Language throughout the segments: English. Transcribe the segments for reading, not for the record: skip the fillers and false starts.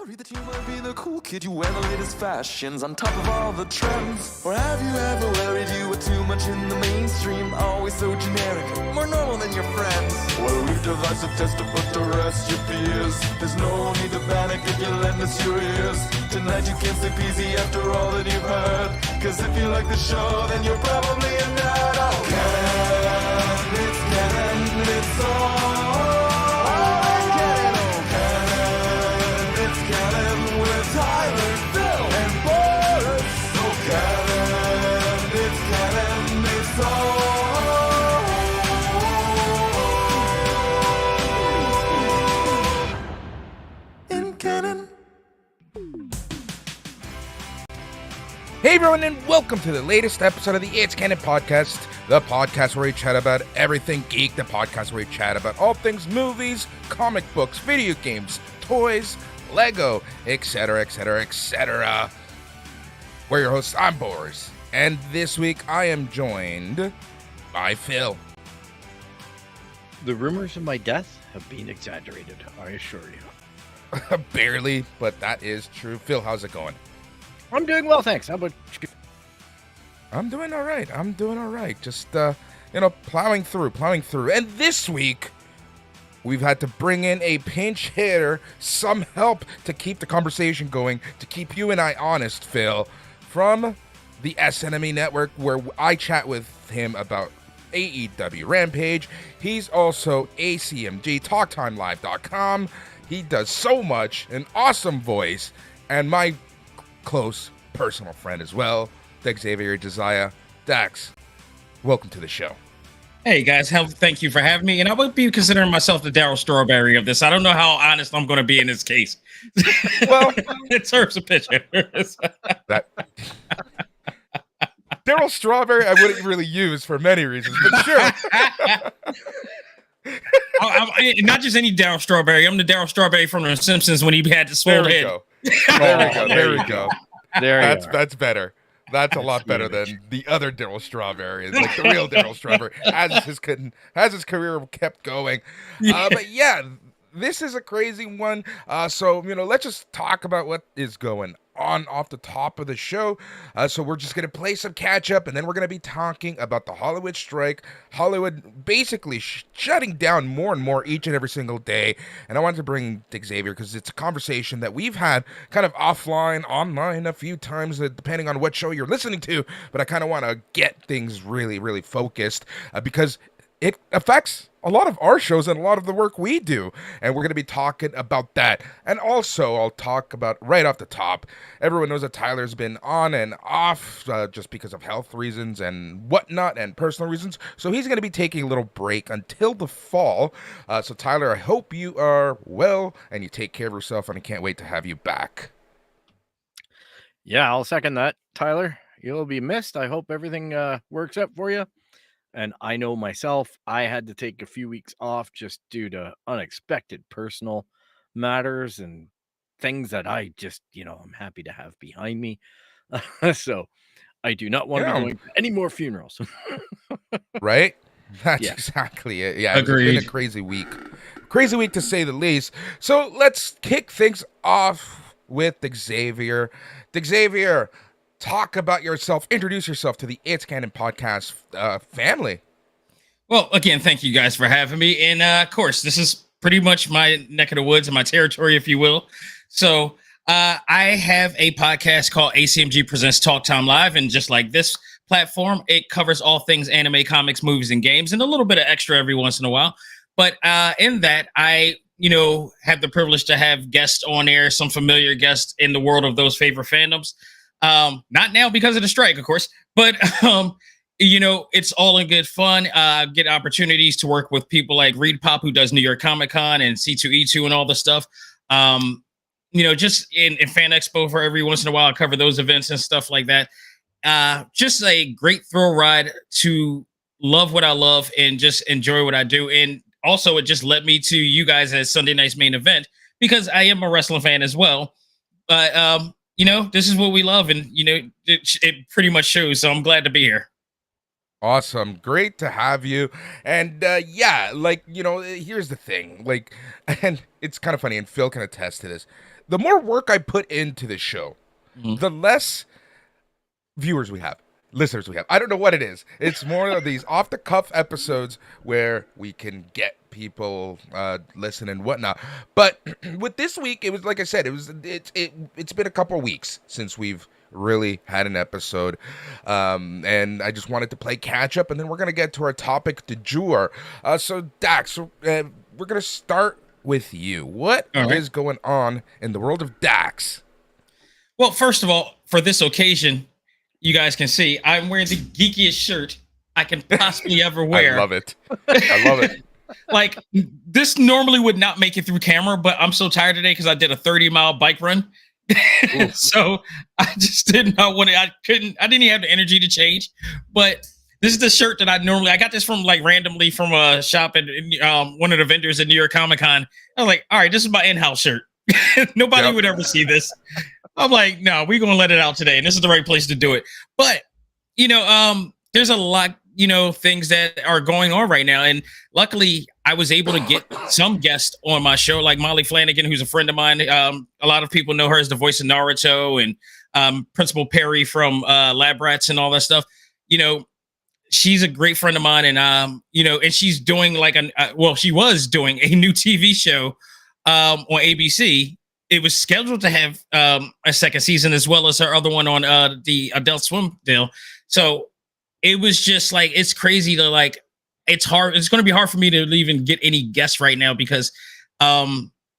worried that you might be the cool kid, you wear the latest fashions on top of all the trends? Or have you ever worried you were too much in the mainstream, always so generic, more normal than your friends? Well, we've devised a test to put to rest your fears. There's no need to panic if you lend us your ears. Tonight you can't sleep easy after all that you've heard, cause if you like the show, then you're probably a nerd. Oh, Canon, it's all. Tyler, Phil, and Boris. So Canon, it's Canon, it's all in Canon. Hey everyone, and welcome to the latest episode of the It's Canon podcast, the podcast where we chat about everything geek, the podcast where we chat about all things movies, comic books, video games, toys, Lego, etc., etc., etc. We're your hosts. I'm Boris, and this week I am joined by Phil. The rumors of my death have been exaggerated, I assure you. Barely, but that is true. Phil, how's it going? I'm doing well, thanks. How about you? I'm doing all right. Just, plowing through. And this week, we've had to bring in a pinch hitter, some help to keep the conversation going, to keep you and I honest, Phil, from the SNME Network, where I chat with him about AEW Rampage. He's also ACMG, TalkTimeLive.com. He does so much, an awesome voice, and my close personal friend as well, Daxavier Josiah. Dax, welcome to the show. Hey guys, thank you for having me. And I would be considering myself the Daryl Strawberry of this. I don't know how honest I'm going to be in this case. Well, it serves a picture. That Daryl Strawberry, I wouldn't really use for many reasons, but sure. I'm not just any Daryl Strawberry. I'm the Daryl Strawberry from The Simpsons when he had the swole head. There we go. That's better. That's a lot better good. than the other Daryl Strawberry. It's like the real Daryl Strawberry as his career kept going. But yeah, this is a crazy one. So let's just talk about what is going on off the top of the show. So we're just going to play some catch up, and then we're going to be talking about the Hollywood strike. Hollywood basically shutting down more and more each and every single day. And I wanted to bring Daxavier because it's a conversation that we've had kind of offline, online a few times, depending on what show you're listening to. But I kind of want to get things really, really focused because it affects a lot of our shows and a lot of the work we do. And we're going to be talking about that. And also, I'll talk about right off the top, everyone knows that Tyler's been on and off just because of health reasons and whatnot and personal reasons. So he's going to be taking a little break until the fall. So Tyler, I hope you are well and you take care of yourself, and I can't wait to have you back. Yeah, I'll second that, Tyler. You'll be missed. I hope everything works out for you. And I know myself, I had to take a few weeks off just due to unexpected personal matters and things that I just, I'm happy to have behind me. So I do not want to be going to any more funerals. Right? That's exactly it. Yeah, agreed. It's been a crazy week. Crazy week to say the least. So let's kick things off with Daxavier. Daxavier, talk about yourself. Introduce yourself to the It's Canon podcast family. Well, again, thank you guys for having me. And of course, this is pretty much my neck of the woods and my territory, if you will. So I have a podcast called ACMG Presents Talk Time Live. And just like this platform, it covers all things anime, comics, movies, and games, and a little bit of extra every once in a while. But in that, I have the privilege to have guests on air, some familiar guests in the world of those favorite fandoms. Not now because of the strike, of course, but, it's all in good fun. Get opportunities to work with people like Reed Pop, who does New York Comic Con and C2E2 and all this stuff. Just in Fan Expo for every once in a while, I cover those events and stuff like that. Just a great thrill ride to love what I love and just enjoy what I do. And also it just led me to you guys as Sunday night's main event because I am a wrestling fan as well. But, this is what we love, and it pretty much shows. So I'm glad to be here. Awesome. Great to have you. And here's the thing. And it's kind of funny, and Phil can attest to this. The more work I put into this show, the less viewers we have, listeners we have. I don't know what it is. It's more of these off the cuff episodes where we can get people listen and whatnot. But with this week, it was like I said, it's been a couple of weeks since we've really had an episode, and I just wanted to play catch up, and then we're gonna get to our topic du jour. So Dax, we're gonna start with you. What is going on in the world of Dax? Well, first of all, for this occasion, you guys can see I'm wearing the geekiest shirt I can possibly ever wear. I love it. I love it. Like, this normally would not make it through camera, but I'm so tired today because I did a 30-mile bike run. So I just did not want to. I didn't even have the energy to change. But this is the shirt that I got this from randomly from a shop at one of the vendors at New York Comic Con. I was like, all right, this is my in-house shirt. Nobody would ever see this. I'm like, no, we're gonna let it out today, and this is the right place to do it. But there's a lot, things that are going on right now, and luckily I was able to get some guests on my show, like Molly Flanagan, who's a friend of mine. A lot of people know her as the voice of Naruto, and Principal Perry from Lab Rats and all that stuff. She's a great friend of mine, and and she's doing she was doing a new TV show on ABC. It was scheduled to have a second season, as well as her other one on the Adult Swim deal. So it was just it's crazy to it's hard. It's going to be hard for me to even get any guests right now because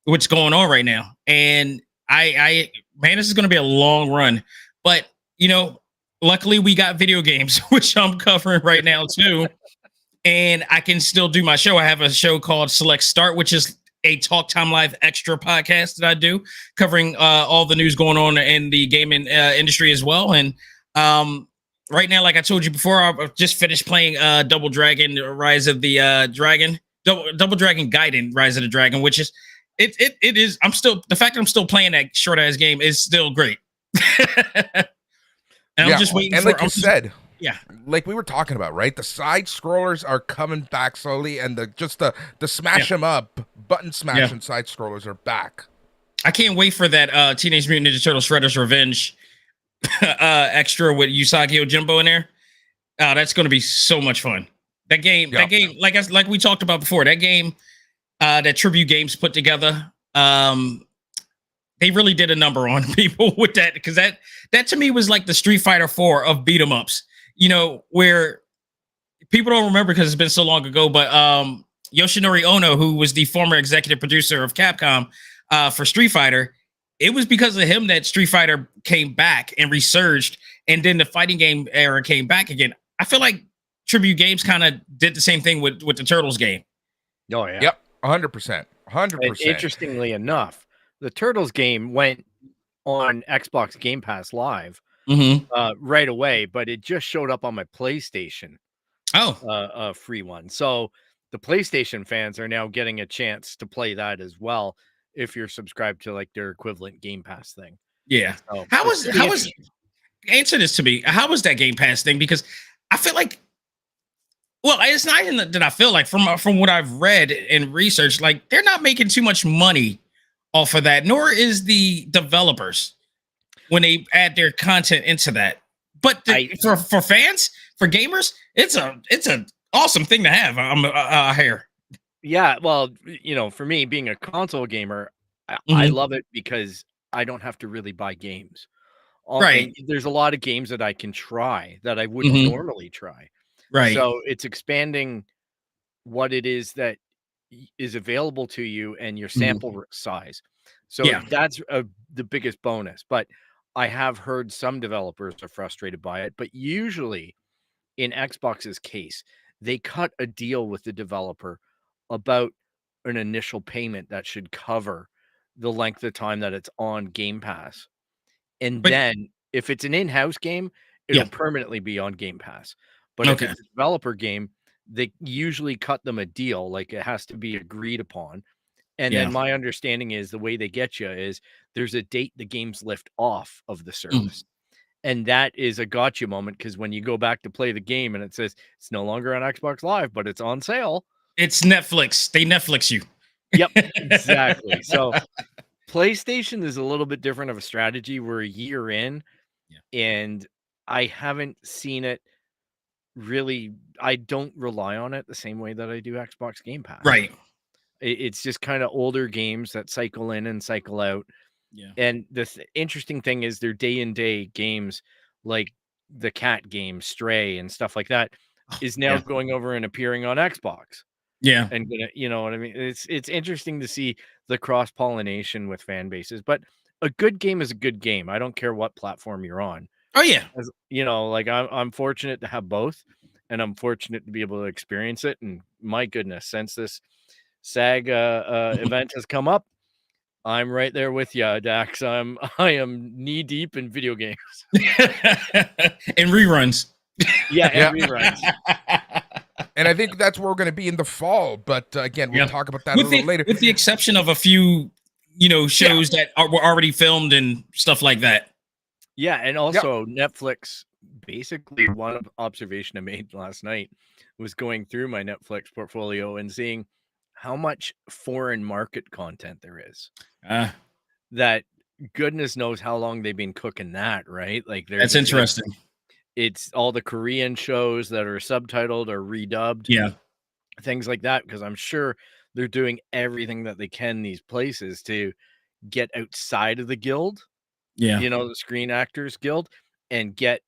what's going on right now. And man, this is going to be a long run. But luckily we got video games, which I'm covering right now too, and I can still do my show. I have a show called Select Start, which is a Talk Time Live extra podcast that I do, covering all the news going on in the gaming industry as well. And right now, like I told you before, I just finished playing Double Dragon Rise of the Dragon, Double Dragon Gaiden Rise of the Dragon, which is it is. The fact that I'm still playing that short ass game is still great. And I'm just waiting. And like you said, yeah, like we were talking about, right? The side scrollers are coming back slowly, and the smash them up, button smashing side scrollers are back. I can't wait for that Teenage Mutant Ninja Turtles Shredder's Revenge extra with Usagi Yojimbo in there. That's going to be so much fun. That game, like we talked about before, that game that Tribute Games put together, they really did a number on people with that, because that to me was like the Street Fighter 4 of beat 'em ups. Where people don't remember because it's been so long ago, but Yoshinori Ono, who was the former executive producer of Capcom for Street Fighter, it was because of him that Street Fighter came back and resurged, and then the fighting game era came back again. I feel like Tribute Games kind of did the same thing with the Turtles game. Oh yeah. Yep. 100%. 100%. Interestingly enough, the Turtles game went on Xbox Game Pass Live right away, but it just showed up on my PlayStation. A free one. So the PlayStation fans are now getting a chance to play that as well if you're subscribed to their equivalent Game Pass thing. Yeah. So how was answer this to me? How was that Game Pass thing? Because I feel like, well, it's not even that I feel like from what I've read and researched, they're not making too much money off of that, nor is the developers when they add their content into that. But for fans, for gamers, it's an awesome thing to have. I'm here. Yeah, well, for me, being a console gamer, I love it because I don't have to really buy games. Right. There's a lot of games that I can try that I wouldn't normally try. Right. So it's expanding what it is that is available to you and your sample size. So that's the biggest bonus. But I have heard some developers are frustrated by it. But usually in Xbox's case, they cut a deal with the developer about an initial payment that should cover the length of time that it's on Game Pass. And then if it's an in-house game, it'll permanently be on Game Pass. But if it's a developer game, they usually cut them a deal. It has to be agreed upon. And then my understanding is the way they get you is there's a date the games lift off of the service. And that is a gotcha moment, because when you go back to play the game and it says it's no longer on Xbox Live, but it's on sale. It's Netflix. They Netflix you. Yep, exactly. So PlayStation is a little bit different of a strategy. We're a year in, and I haven't seen it really. I don't rely on it the same way that I do Xbox Game Pass. Right. It's just kind of older games that cycle in and cycle out. Yeah. And the interesting thing is they're day and day games, like the cat game Stray and stuff like that is now going over and appearing on Xbox. Yeah. And you know what I mean? It's interesting to see the cross-pollination with fan bases, but a good game is a good game. I don't care what platform you're on. Oh yeah. As, you know, like I'm fortunate to have both, and I'm fortunate to be able to experience it. And my goodness, since this SAG event has come up, I'm right there with you, Dax. I am knee deep in video games. And reruns. Yeah, and reruns. And I think that's where we're going to be in the fall. But again, we'll talk about that a little later. With the exception of a few, shows that were already filmed and stuff like that. Yeah, and also Netflix. Basically, one observation I made last night was going through my Netflix portfolio and seeing how much foreign market content there is. That goodness knows how long they've been cooking that, right? Like that's interesting. It's all the Korean shows that are subtitled or redubbed. Yeah. Things like that, because I'm sure they're doing everything that they can these places to get outside of the guild. Yeah. The Screen Actors Guild, and get,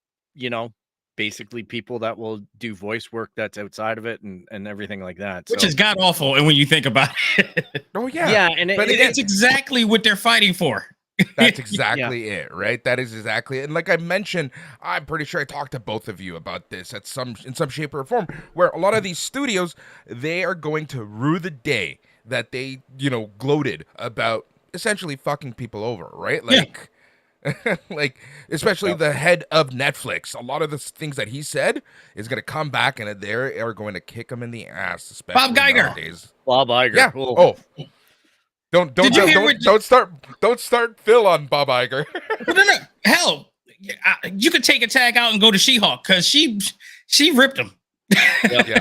basically people that will do voice work that's outside of it and everything like that. Which is god awful. And when you think about it. Oh yeah. Yeah. And it's exactly what they're fighting for. That's exactly it, right? That is exactly it. And like I mentioned, I'm pretty sure I talked to both of you about this in some shape or form, where a lot of these studios, they are going to rue the day that they, gloated about essentially fucking people over, right? Like, like, especially the head of Netflix. A lot of the things that he said is going to come back, and they are going to kick him in the ass, especially Bob Iger. nowadays. Bob Iger. Yeah. Oh. Don't start Phil on Bob Iger. No. Hell, you could take a tag out and go to She-Hulk, because she ripped him. Yeah.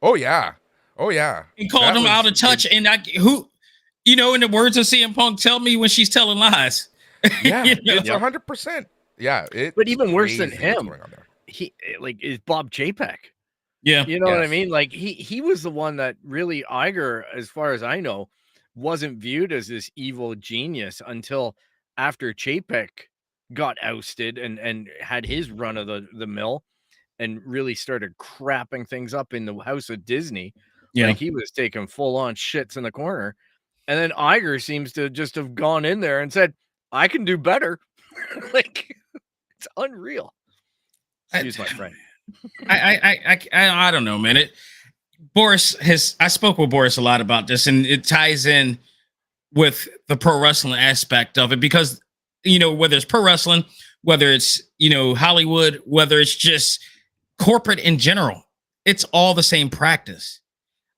Oh yeah. And called him out of touch. And in the words of CM Punk, tell me when she's telling lies. Yeah, it's 100%. Yeah, but even worse than him, he is Bob Chapek. Yeah, what I mean. Like he was the one that really Iger, as far as I know, wasn't viewed as this evil genius until after Chapek got ousted and had his run of the mill, and really started crapping things up in the house of Disney. Yeah, like he was taking full on shits in the corner, and then Iger seems to just have gone in there and said, I can do better. Like, it's unreal. Excuse my friend. I don't know, man. I spoke with Boris a lot about this, and it ties in with the pro wrestling aspect of it, because, whether it's pro wrestling, whether it's, Hollywood, whether it's just corporate in general, it's all the same practice.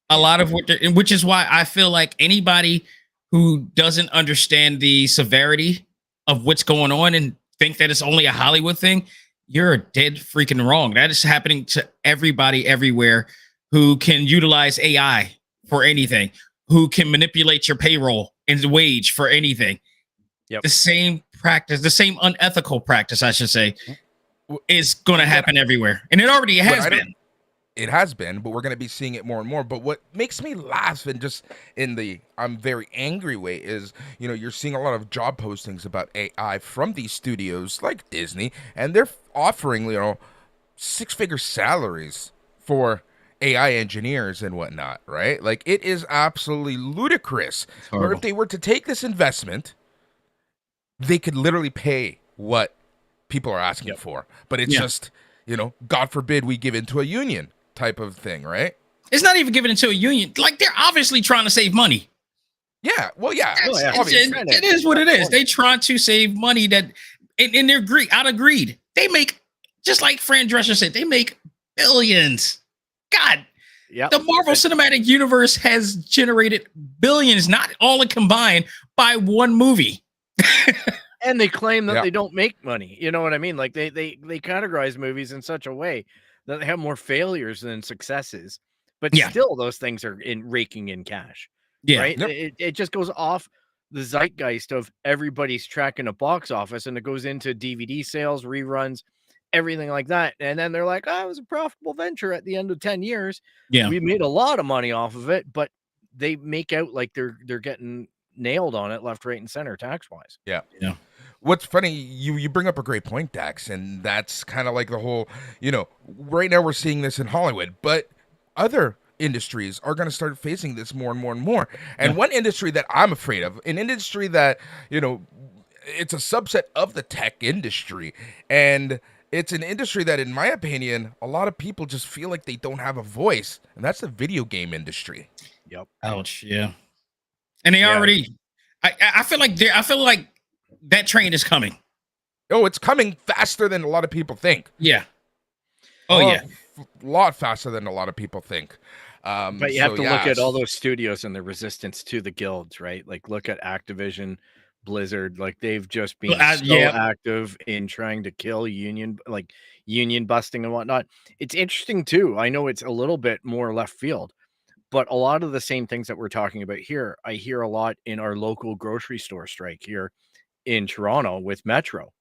A lot of which is why I feel like anybody who doesn't understand the severity of what's going on and think that it's only a Hollywood thing, you're dead freaking wrong. That is happening to everybody everywhere who can utilize AI for anything, who can manipulate your payroll and wage for anything. Yep. The same practice, the same unethical practice, I should say, is going to happen everywhere. And it already has been. It has been, but we're going to be seeing it more and more. But what makes me laugh, and just in the I'm very angry way, is, you're seeing a lot of job postings about AI from these studios like Disney, and they're offering, 6-figure salaries for AI engineers and whatnot, right? Like, it is absolutely ludicrous. Or if they were to take this investment, they could literally pay what people are asking for. But it's just, God forbid we give into a union type of thing, right? It's not even given into a union. Like, they're obviously trying to save money. Yeah, well, yeah. It is what it is. They try to save money and they're out of greed. They make, just like Fran Drescher said, they make billions. God, the Marvel Cinematic Universe has generated billions, not all combined, by one movie. And they claim that Yeah. they don't make money. You know what I mean? Like they categorize movies in such a way that they have more failures than successes, but Yeah. still those things are raking in cash. Yeah. Right? Yep. It just goes off the zeitgeist of everybody's tracking a box office, and it goes into DVD sales, reruns, everything like that. And then they're like, "Oh, it was a profitable venture at the end of 10 years. Yeah. We made a lot of money off of it," but they make out like they're getting nailed on it left, right, and center tax-wise. Yeah. Yeah. What's funny, you bring up a great point, Dax, and that's kind of like the whole, right now we're seeing this in Hollywood, but other industries are going to start facing this more and more and more. And one industry that I'm afraid of, an industry that, it's a subset of the tech industry, and it's an industry that, in my opinion, a lot of people just feel like they don't have a voice, and that's the video game industry. Yep. Ouch. Yeah. And they already, I feel like that train is coming. Oh, it's coming faster than a lot of people think. Yeah. Oh, yeah. A lot faster than a lot of people think. But you have to look at all those studios and the resistance to the guilds, right? Like look at Activision, Blizzard, like they've just been active in trying to kill union busting and whatnot. It's interesting too. I know it's a little bit more left field, but a lot of the same things that we're talking about here, I hear a lot in our local grocery store strike here in Toronto with Metro.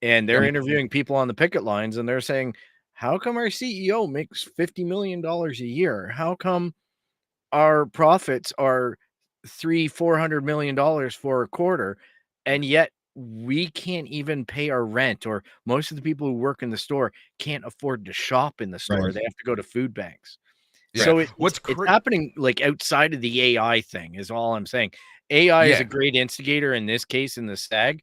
And they're interviewing people on the picket lines, and they're saying, how come our CEO makes $50 million a year? How come our profits are $400 million for a quarter, and yet we can't even pay our rent, or most of the people who work in the store can't afford to shop in the store. Right. They have to go to food banks. Yeah. So it's happening like outside of the AI thing is all I'm saying. AI is a great instigator in this case in the SAG,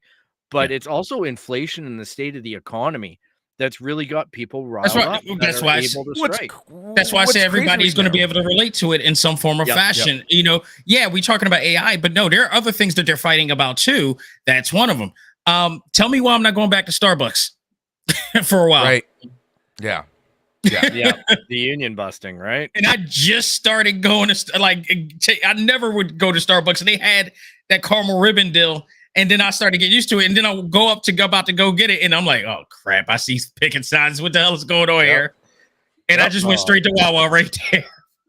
but it's also inflation in the state of the economy that's really got people riled up. That's why I say everybody's going to be able to relate to it in some form or fashion. We're talking about AI, but no, there are other things that they're fighting about too. That's one of them. Tell me why I'm not going back to Starbucks for a while. Right. Yeah. The union busting, right? And I just started going to I never would go to Starbucks, and they had that caramel ribbon deal, and then I started to get used to it, and then I'll go about to go get it, and I'm like, oh crap! I see picking signs. What the hell is going on here? And I just went straight to Wawa right there.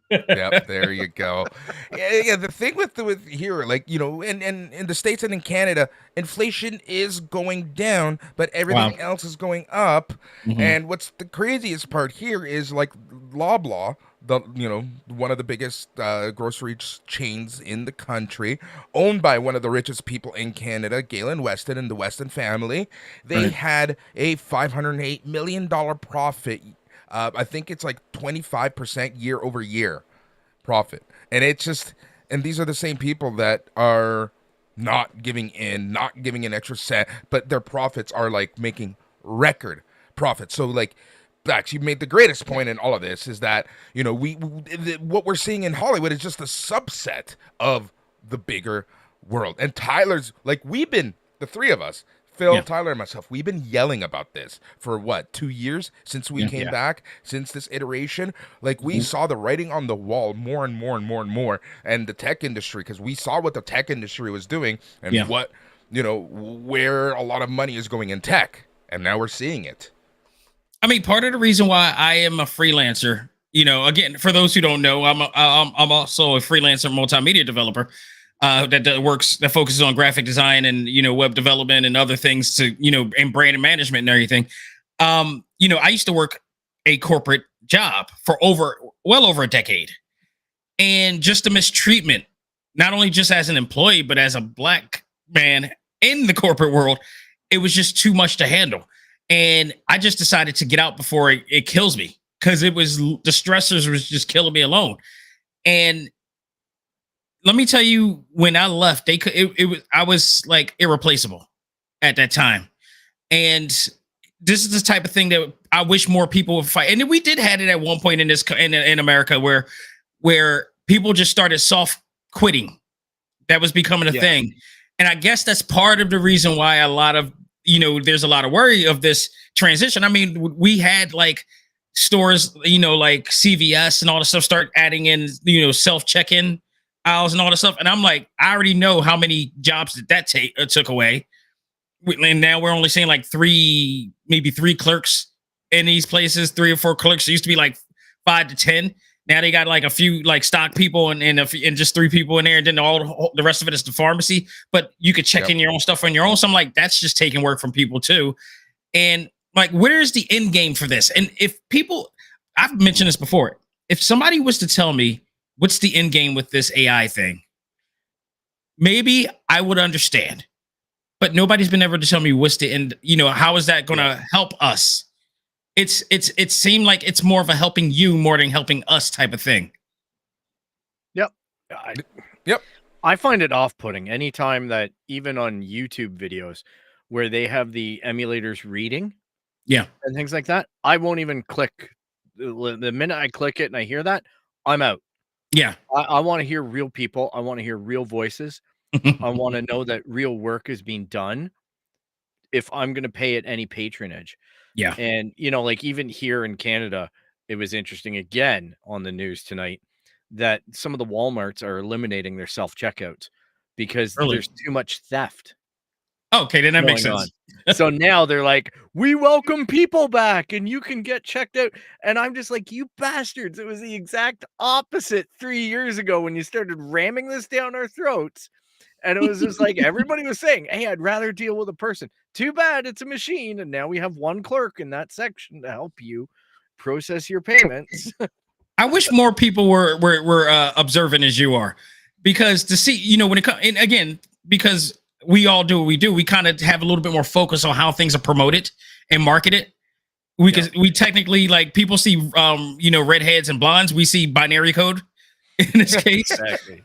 Yep, there you go. Yeah. The thing with here, in the States and in Canada, inflation is going down, but everything else is going up. Mm-hmm. And what's the craziest part here is like Loblaw, one of the biggest grocery chains in the country, owned by one of the richest people in Canada, Galen Weston and the Weston family. They had a $508 million profit. I think it's like 25% year over year profit. And it's just, and these are the same people that are not giving an extra cent, but their profits are like making record profits. So like, Dax, you made the greatest point in all of this is that, what we're seeing in Hollywood is just a subset of the bigger world. And Tyler's, like, the three of us, Phil, Tyler, and myself, we've been yelling about this for 2 years since we came back, since this iteration. Like, we saw the writing on the wall more and more and more and more, and the tech industry, because we saw what the tech industry was doing and what, where a lot of money is going in tech, and now we're seeing it. I mean, part of the reason why I am a freelancer, again, for those who don't know, I'm also a freelancer multimedia developer. That focuses on graphic design and web development and other things to and brand management and everything. I used to work a corporate job for well over a decade, and just the mistreatment, not only just as an employee but as a black man in the corporate world, it was just too much to handle. And I just decided to get out before it kills me, because the stressors was just killing me alone. And let me tell you, when I left, I was like irreplaceable at that time. And this is the type of thing that I wish more people would fight. And we did have it at one point in America where people just started soft quitting. That was becoming a thing. And I guess that's part of the reason why there's a lot of worry of this transition. I mean, we had like stores, like CVS and all the stuff start adding in, self check-in aisles and all this stuff. And I'm like, I already know how many jobs that took away. and now we're only seeing like maybe three clerks in these places, 3 or 4 clerks. It used to be like 5 to 10. Now they got like a few like stock people and just 3 people in there, and then all the rest of it is the pharmacy. But you could check in your own stuff on your own. So I'm like, that's just taking work from people too. And like, where's the end game for this? And if people, I've mentioned this before, if somebody was to tell me what's the end game with this AI thing, maybe I would understand. But nobody's been able to tell me what's the end. How is that going to help us? It seemed like it's more of a helping you more than helping us type of thing. Yep. Yep. I find it off-putting anytime that even on YouTube videos where they have the emulators reading, and things like that, I won't even click. The minute I click it and I hear that, I'm out. Yeah. I want to hear real people. I want to hear real voices. I want to know that real work is being done if I'm going to pay it any patronage. Yeah. And, like even here in Canada, it was interesting again on the news tonight that some of the Walmarts are eliminating their self-checkouts because there's too much theft. Okay, then that makes sense. So now they're like, we welcome people back and you can get checked out. And I'm just like, you bastards. It was the exact opposite 3 years ago when you started ramming this down our throats. And it was just like everybody was saying, hey, I'd rather deal with a person. Too bad it's a machine. And now we have one clerk in that section to help you process your payments. I wish more people were observant as you are, because to see, when it comes, and again, because we all do what we do, we kind of have a little bit more focus on how things are promoted and marketed. We technically, like, people see, redheads and blondes. We see binary code in this case. Exactly.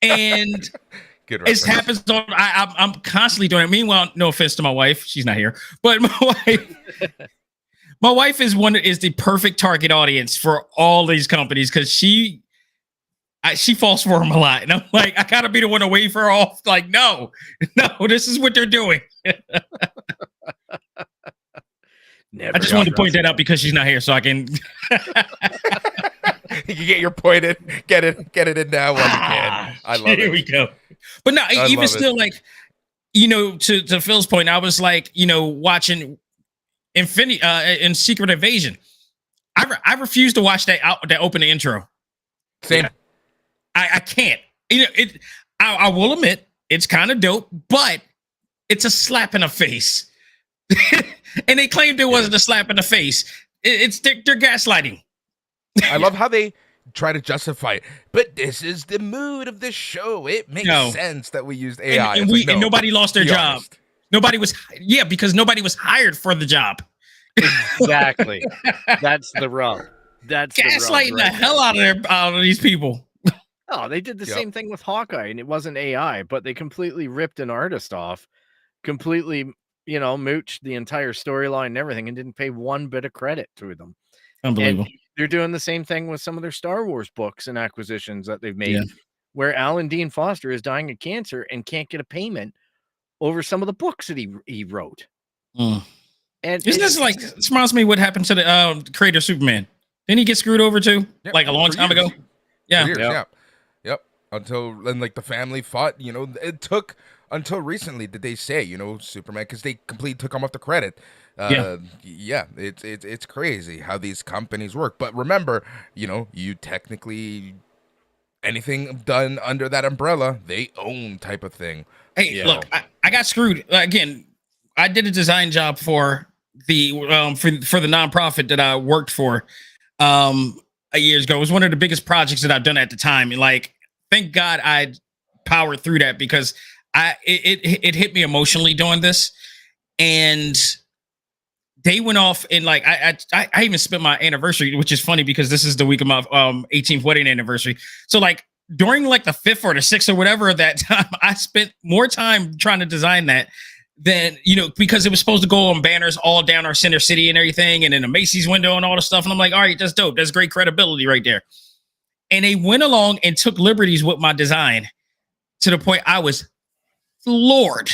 And it happens on, I'm constantly doing it. Meanwhile, no offense to my wife, she's not here, but my wife is the perfect target audience for all these companies, because she falls for them a lot, and I'm like, I gotta be the one to wave her off. Like, no, this is what they're doing. I just wanted to point that out because she's not here, so I can. You get your point in, get it in now while you can. I love it. Here we go. But no, even still, like, to Phil's point, I was like, watching Infinity in Secret Invasion. I refuse to watch that opening intro. Same. Yeah. I can't. I will admit it's kind of dope, but it's a slap in the face. And they claimed it wasn't a slap in the face. They're gaslighting. I love how they try to justify it, but this is the mood of the show. It makes sense that we used AI. And nobody lost their job. Honest. Because nobody was hired for the job. Exactly. That's the rub. That's gaslighting the hell out of these people. Oh, they did the same thing with Hawkeye, and it wasn't AI, but they completely ripped an artist off, completely, mooched the entire storyline and everything, and didn't pay one bit of credit to them. Unbelievable. And they're doing the same thing with some of their Star Wars books and acquisitions that they've made, where Alan Dean Foster is dying of cancer and can't get a payment over some of the books that he wrote. And isn't this like, this reminds me what happened to the creator of Superman? Didn't he get screwed over too? Like a long time ago? Yep. Until then, like, the family fought. It took until recently did they say, Superman, because they completely took him off the credit. It's crazy how these companies work. But remember, you technically, anything done under that umbrella, they own, type of thing. Hey, look, I got screwed again. I did a design job for the for the nonprofit that I worked for years ago. It was one of the biggest projects that I've done at the time. And, like, thank God I powered through that, because it hit me emotionally doing this. And they went off, and, like, I even spent my anniversary, which is funny because this is the week of my 18th wedding anniversary. So, like, during, like, the 5th or the 6th or whatever of that time, I spent more time trying to design that than, because it was supposed to go on banners all down our center city and everything, and in a Macy's window and all the stuff. And I'm like, all right, that's dope. That's great credibility right there. And they went along and took liberties with my design to the point I was floored.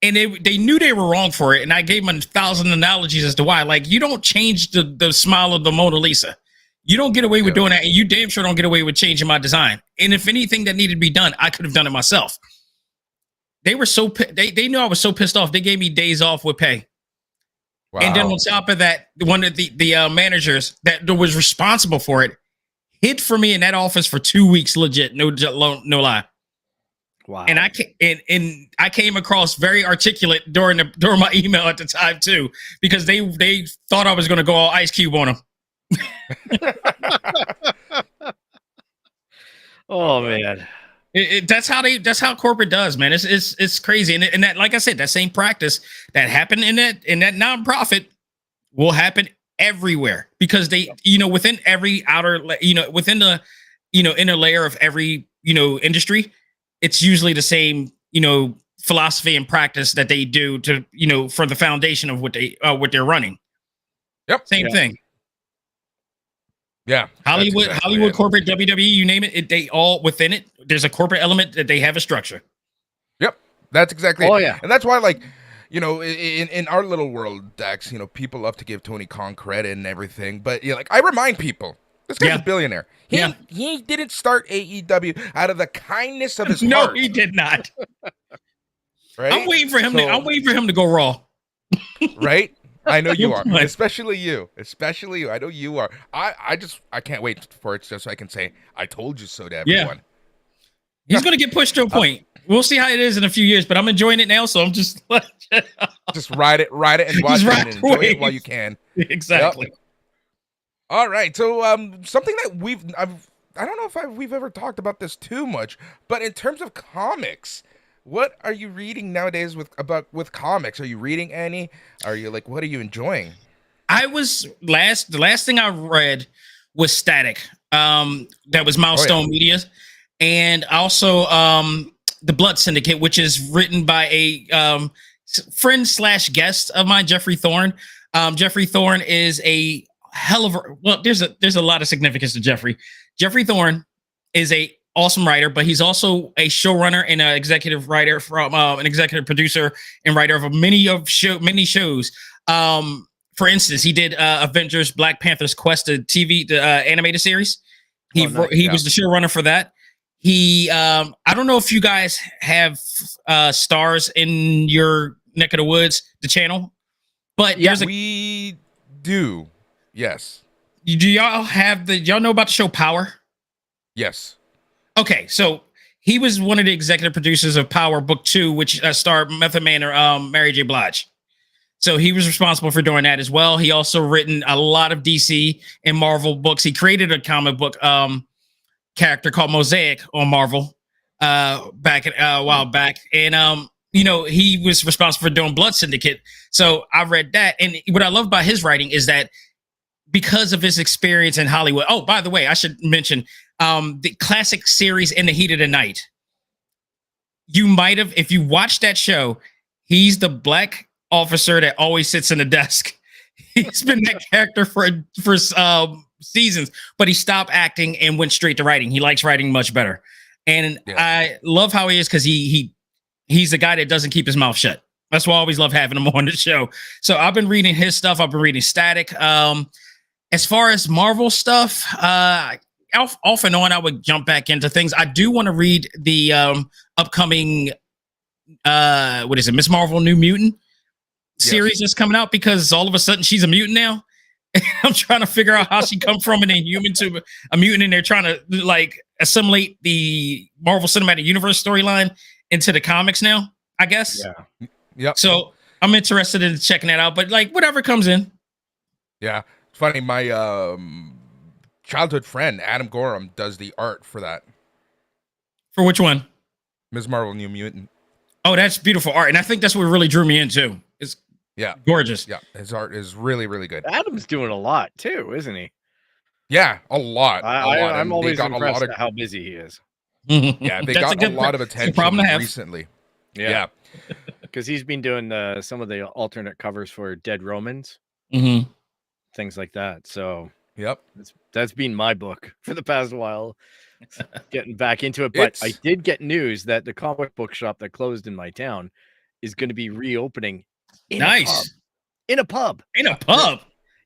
And they knew they were wrong for it. And I gave them 1,000 analogies as to why. Like, you don't change the smile of the Mona Lisa. You don't get away with doing that. And you damn sure don't get away with changing my design. And if anything that needed to be done, I could have done it myself. they were they knew I was so pissed off. They gave me days off with pay. Wow. And then on top of that, one of the managers that was responsible for it hid for me in that office for 2 weeks, legit, no lie. Wow. And I came across very articulate during my email at the time too, because they thought I was going to go all Ice Cube on them. Oh man. That's how corporate does, man. It's crazy, and that, like I said, that same practice that happened in that nonprofit will happen everywhere, because they, within every within the, inner layer of every, industry, it's usually the same, philosophy and practice that they do to, for the foundation of what they're running. Yep. Same thing. Yeah. Hollywood, exactly Hollywood, it. corporate, WWE, you name it, they all within it. There's a corporate element that they have a structure. Yep. That's exactly Oh, it. yeah. And that's why, like, in our little world, Dax, people love to give Tony Khan credit and everything. But, like, I remind people, this guy's a billionaire. He didn't start AEW out of the kindness of his heart. No, he did not. Right? I'm waiting for him to go raw. Right? I know you are. Especially you. I know you are. I can't wait for it just so I can say, I told you so to everyone. He's going to get pushed to a point. We'll see how it is in a few years, but I'm enjoying it now, so I'm just just ride it and watch it and enjoy it while you can. Exactly. Yep. All right. So something that I don't know if we've ever talked about this too much, but in terms of comics, what are you reading nowadays with comics? Are you reading any? Are you what are you enjoying? The last thing I read was Static. That was Milestone Media, and also The Blood Syndicate, which is written by a friend / guest of mine, Jeffrey Thorne. Jeffrey Thorne is a hell of there's a lot of significance to Jeffrey. Jeffrey Thorne is a awesome writer, but he's also a showrunner and an executive writer from an executive producer and writer of many shows. For instance, he did Avengers Black Panther's Quest, the animated series. He was the showrunner for that. He I don't know if you guys have Stars in your neck of the woods, the channel, but we do. Yes. Do y'all know about the show Power? Yes. Okay, so he was one of the executive producers of Power Book 2, which starred Method Man or Mary J. Blige. So he was responsible for doing that as well. He also written a lot of DC and Marvel books. He created a comic book character called Mosaic on Marvel a while back. And, he was responsible for doing Blood Syndicate. So I read that. And what I love about his writing is that because of his experience in Hollywood. Oh, by the way, I should mention the classic series In the Heat of the Night. You might have, if you watched that show, he's the black officer that always sits in the desk. He's been that character for seasons, but he stopped acting and went straight to writing. He likes writing much better. And I love how he is, because he's the guy that doesn't keep his mouth shut. That's why I always love having him on the show. So I've been reading his stuff. I've been reading Static. As far as Marvel stuff, off and on, I would jump back into things. I do want to read the upcoming, what is it, Miss Marvel New Mutant series that's coming out, because all of a sudden she's a mutant now. I'm trying to figure out how she come from an inhuman to a mutant, and they're trying to assimilate the Marvel Cinematic Universe storyline into the comics now, I guess. Yeah. Yep. So I'm interested in checking that out, but whatever comes in. Yeah. It's funny, my childhood friend Adam Gorham does the art for that. For which one? Ms. Marvel New Mutant. Oh, that's beautiful art, and I think that's what really drew me into. It's gorgeous. Yeah, his art is really, really good. Adam's doing a lot too, isn't he? Yeah, a lot. I'm always impressed at how busy he is. Yeah, they got a lot of attention recently. Yeah. Because he's been doing some of the alternate covers for Dead Romans. Things like that. So that's been my book for the past while, getting back into it. But I did get news that the comic book shop that closed in my town is going to be reopening in a pub.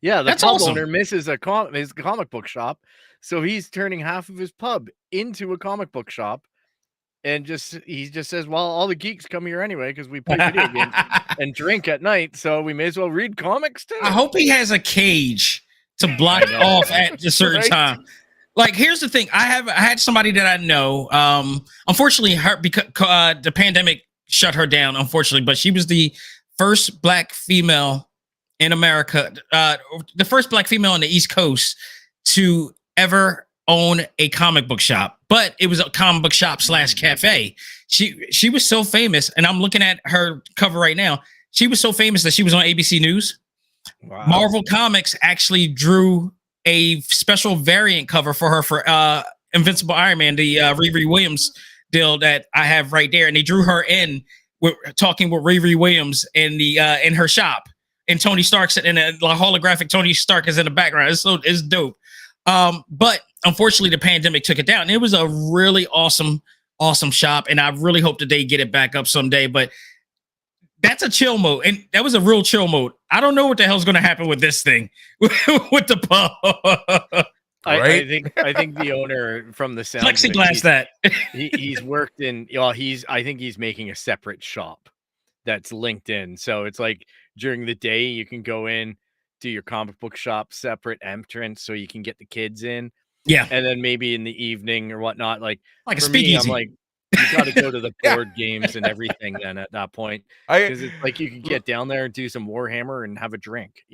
Yeah, the pub owner misses his comic book shop, so he's turning half of his pub into a comic book shop, and he just says, "Well, all the geeks come here anyway because we play video games and drink at night, so we may as well read comics too." I hope he has a cage to block I know. off at a certain Right? time. Like, here's the thing: I had somebody that I know. Unfortunately, her because the pandemic shut her down. Unfortunately, but she was the first Black female in America, the first Black female on the East Coast to ever own a comic book shop. But it was a comic book shop / cafe. She was so famous, and I'm looking at her cover right now. She was so famous that she was on ABC News. Wow. Marvel Comics actually drew a special variant cover for her for Invincible Iron Man, the Riri Williams deal that I have right there, and they drew her in talking with Riri Williams in the in her shop, and Tony Stark's in a holographic Tony Stark is in the background. It's dope. But unfortunately, the pandemic took it down. And it was a really awesome shop, and I really hope that they get it back up someday. But that's a chill mode, and that was a real chill mode. I don't know what the hell's going to happen with this thing with the pub. I think the owner from the sound Plexiglass that he's worked in. I think he's making a separate shop that's linked in. So it's like during the day you can go in, do your comic book shop separate entrance, so you can get the kids in. Yeah, and then maybe in the evening or whatnot, like a for speakeasy. I'm like, you got to go to the board games and everything. Then at that point, because it's like you could get down there and do some Warhammer and have a drink.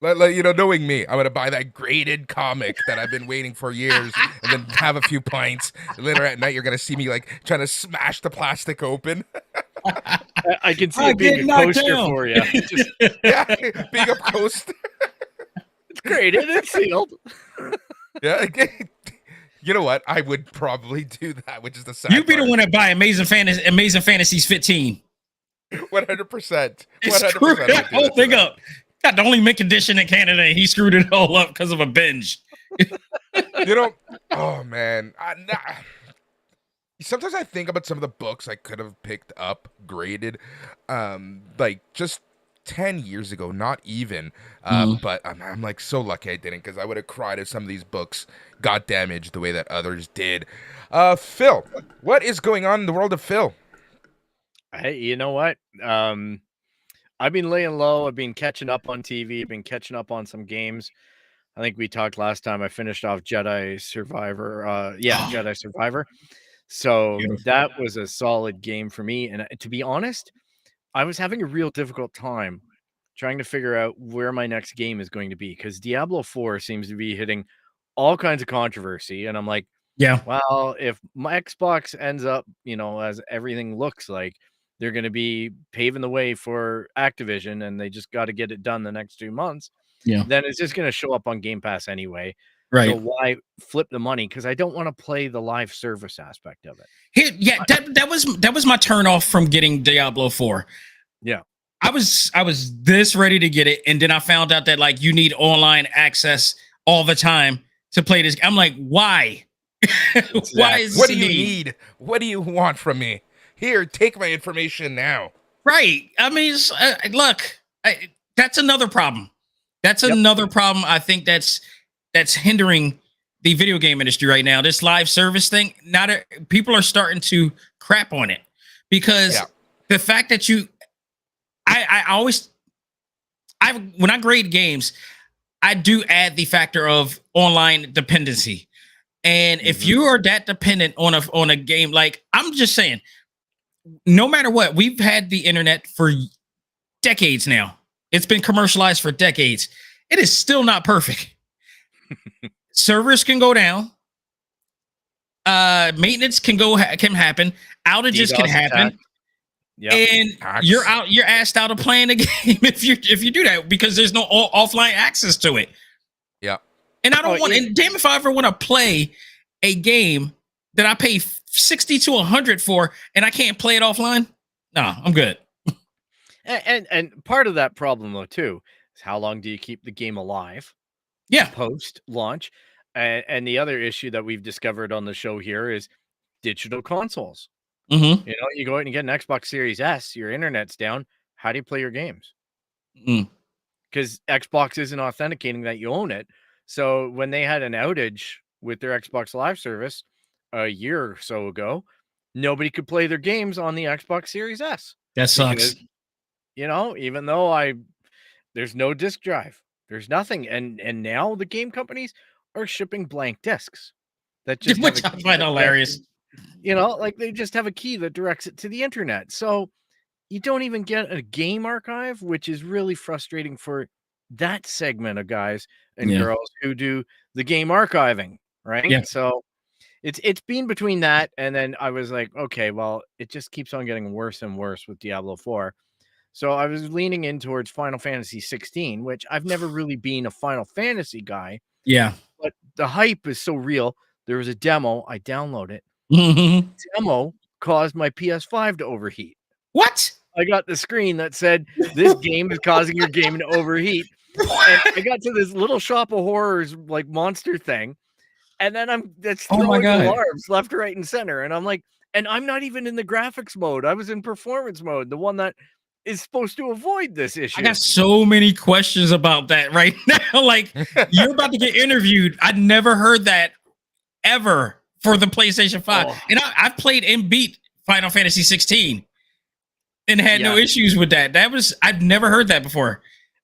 Knowing me, I'm gonna buy that graded comic that I've been waiting for years, and then have a few pints. Later at night, you're gonna see me like trying to smash the plastic open. I can see it being a coaster for you. Yeah, being up close. It's graded and sealed. Yeah. You know what? I would probably do that, which is the sad You'd be part. the one to buy Amazing Fantasies 15. 100%. Screw that whole thing up. Got the only mint condition in Canada, and he screwed it all up because of a binge. Oh man. Sometimes I think about some of the books I could have picked up graded, like just 10 years ago, not even. But I'm like so lucky I didn't, because I would have cried if some of these books got damaged the way that others did. Phil, what is going on in the world of Phil? Hey, you know what? I've been laying low. I've been catching up on TV. I've been catching up on some games. I think we talked last time. I finished off Jedi Survivor. Jedi Survivor. So that was a solid game for me. And to be honest, I was having a real difficult time trying to figure out where my next game is going to be, because Diablo 4 seems to be hitting all kinds of controversy. And I'm like, yeah, well, if my Xbox ends up, as everything looks like, they're going to be paving the way for Activision, and they just got to get it done the next 2 months. Yeah. Then it's just going to show up on Game Pass anyway. Right. So why flip the money? Because I don't want to play the live service aspect of it. That was my turn off from getting Diablo 4. Yeah. I was this ready to get it, and then I found out that like you need online access all the time to play this. I'm like, why? Why is what do you need? What do you want from me? Here, take my information now. Right. I mean, that's another problem. That's another problem. I think that's hindering the video game industry right now. This live service thing, people are starting to crap on it, because the fact that when I grade games, I do add the factor of online dependency. And if you are that dependent on a game, like, I'm just saying, no matter what, we've had the internet for decades now. It's been commercialized for decades. It is still not perfect. Servers can go down. Maintenance can happen. Outages can happen. Yep. And you're asked out of playing the game if you do that, because there's no offline access to it. Yeah. And I don't and damn if I ever want to play a game that I pay 60 to 100 for and I can't play it offline. No, I'm good. And part of that problem though too is, how long do you keep the game alive? Yeah. Post launch. And the other issue that we've discovered on the show here is digital consoles. Mm-hmm. You go out and get an Xbox Series S, your internet's down. How do you play your games? Because Xbox isn't authenticating that you own it. So when they had an outage with their Xbox Live service a year or so ago, nobody could play their games on the Xbox Series S. That sucks. Because, even though there's no disk drive, there's nothing, and now the game companies are shipping blank discs that just have Which a I key find that hilarious. like they just have a key that directs it to the internet. So you don't even get a game archive, which is really frustrating for that segment of guys and Yeah. girls who do the game archiving, right? Yeah. So it's been between that, and then I was like, okay, well, it just keeps on getting worse and worse with Diablo 4. So I was leaning in towards Final Fantasy 16, which I've never really been a Final Fantasy guy, Yeah. but the hype is so real. There was a demo, I download it. Mhm. Demo caused my PS5 to overheat. What? I got the screen that said, this game is causing your game to overheat. And I got to this little shop of horrors, like monster thing. And then that's Oh my throwing God. alarms left, right, and center. And I'm like, and I'm not even in the graphics mode. I was in performance mode, the one that is supposed to avoid this issue. I got so many questions about that right now. Like, you're about to get interviewed. I never heard that ever for the PlayStation 5. Oh. And I've played and beat Final Fantasy 16 and had no Yeah. issues with that. I've never heard that before.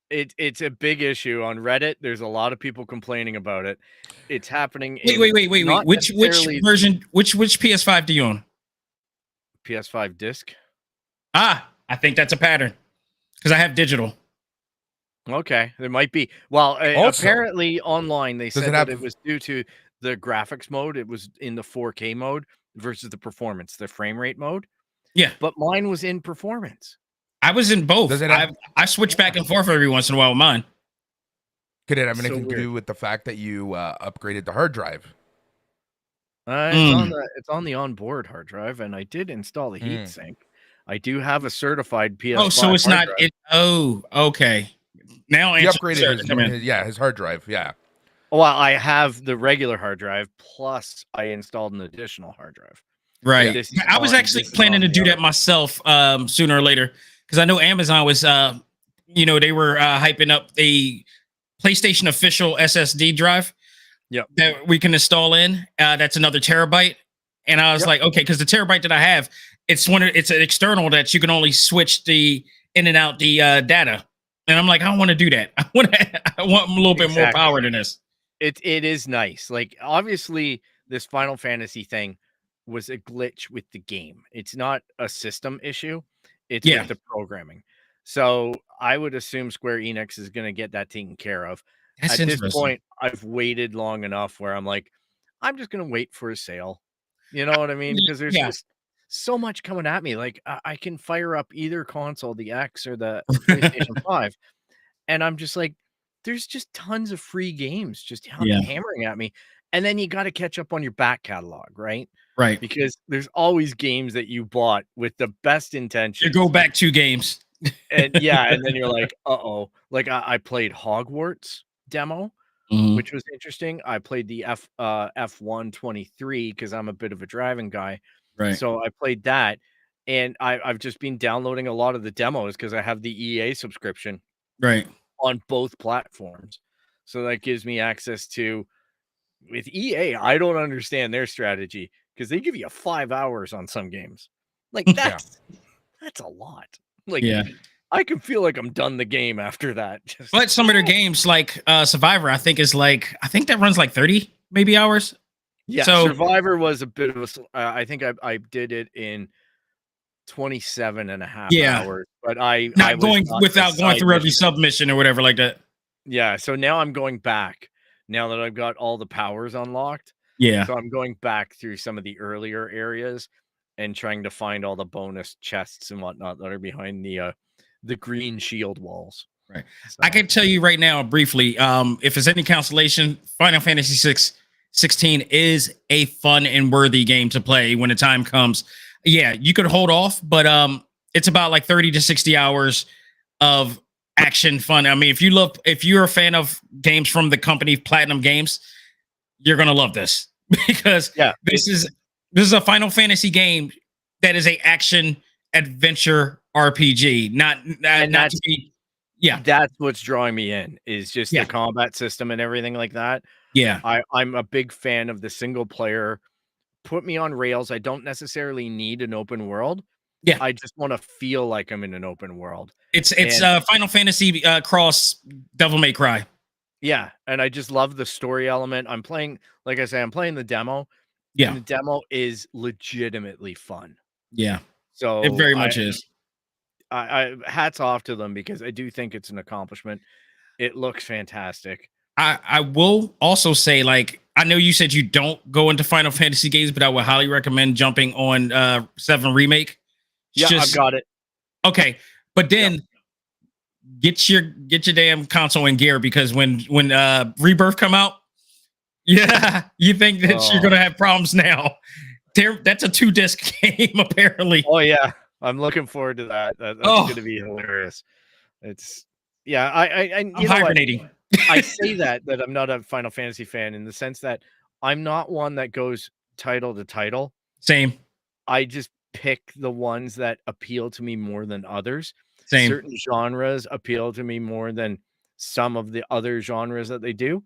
It's a big issue on Reddit. There's a lot of people complaining about it. It's happening. Wait. not Which necessarily version, which PS5 do you own? PS5 disc? I think that's a pattern because I have digital. Okay, there might be. Well, Also, apparently online they does said it that have- it was due to the graphics mode. It was in the 4K mode versus the performance, the frame rate mode. Yeah. But mine was in performance. I was in both. Does it have- I switch back and forth every once in a while with mine. Could it have So anything to weird. do with the fact that you upgraded the hard drive? It's on the onboard hard drive, and I did install the heatsink. I do have a certified PS5. Oh, so it's hard not drive. it. Oh, okay. Now He answer- upgraded his hard drive. Yeah. Well, I have the regular hard drive, plus I installed an additional hard drive. Right. This is I was on- actually this is planning on to the do other. that myself sooner or later because I know Amazon was they were hyping up a PlayStation official SSD drive Yep. that we can install in. That's another terabyte. And I was Yep. like, okay, because the terabyte that I have, it's an external that you can only switch the in and out the data. And I'm like, I don't want to do that. I want a little bit more Exactly. power than this. It is nice. Like, obviously, this Final Fantasy thing was a glitch with the game. It's not a system issue. It's Yeah. with the programming. So I would assume Square Enix is going to get that taken care of. That's At this interesting. point, I've waited long enough where I'm like, I'm just going to wait for a sale. You know what I mean? Because there's Yeah. just so much coming at me. Like, I can fire up either console, the X or the PlayStation 5, and I'm just like, there's just tons of free games just Yeah. hammering at me. And then you got to catch up on your back catalog, right? Right. Because there's always games that you bought with the best You intentions. go back 2 games. And yeah, and then you're like, uh-oh. Like I played Hogwarts demo, Mhm. which was interesting. I played the F123 because I'm a bit of a driving guy. Right. So I played that, and I've just been downloading a lot of the demos because I have the EA subscription Right. on both platforms. So that gives me access to, with EA, I don't understand their strategy because they give you 5 hours on some games. Like that's a lot. Like Yeah. I can feel like I'm done the game after that. Just, But some of their games, like Survivor, I think that runs like 30 maybe hours. yeah, so- Survivor was a bit of a I think I did it in 27 and a half Yeah. hours, but I Not was going not without the going side through every mission. submission or whatever like that. Yeah, so now I'm going back now that I've got all the powers unlocked. Yeah. So I'm going back through some of the earlier areas and trying to find all the bonus chests and whatnot that are behind the green shield walls. Right. So, I can tell you right now briefly, if it's any consolation, Final Fantasy 16 is a fun and worthy game to play when the time comes. Yeah, you could hold off, but it's about like 30 to 60 hours of action fun. I mean, if you're a fan of games from the company Platinum Games, you're gonna love this because yeah, this is a Final Fantasy game that is a action adventure RPG, not to be. Yeah, that's what's drawing me in is just Yeah. the combat system and everything like that. yeah, I'm a big fan of the single player put me on rails. I don't necessarily need an open world. Yeah. I just want to feel like I'm in an open world. It's Final Fantasy cross Devil May Cry. Yeah, and I just love the story element. I'm playing, like I say, I'm playing the demo. Yeah. And the demo is legitimately fun. Yeah. So It very much is. I hats off to them because I do think it's an accomplishment. It looks fantastic. I will also say, like, I know you said you don't go into Final Fantasy games, but I would highly recommend jumping on 7 Remake. Yeah, I've got it. Okay, but then get your damn console in gear, because when Rebirth come out, yeah, you think that you're gonna have problems now. That's a 2-disc game apparently. Oh yeah, I'm looking forward to that. That's gonna be hilarious. It's I'm hibernating. I say that I'm not a Final Fantasy fan in the sense that I'm not one that goes title to title. Same. I just pick the ones that appeal to me more than others. Same. Certain genres appeal to me more than some of the other genres that they do.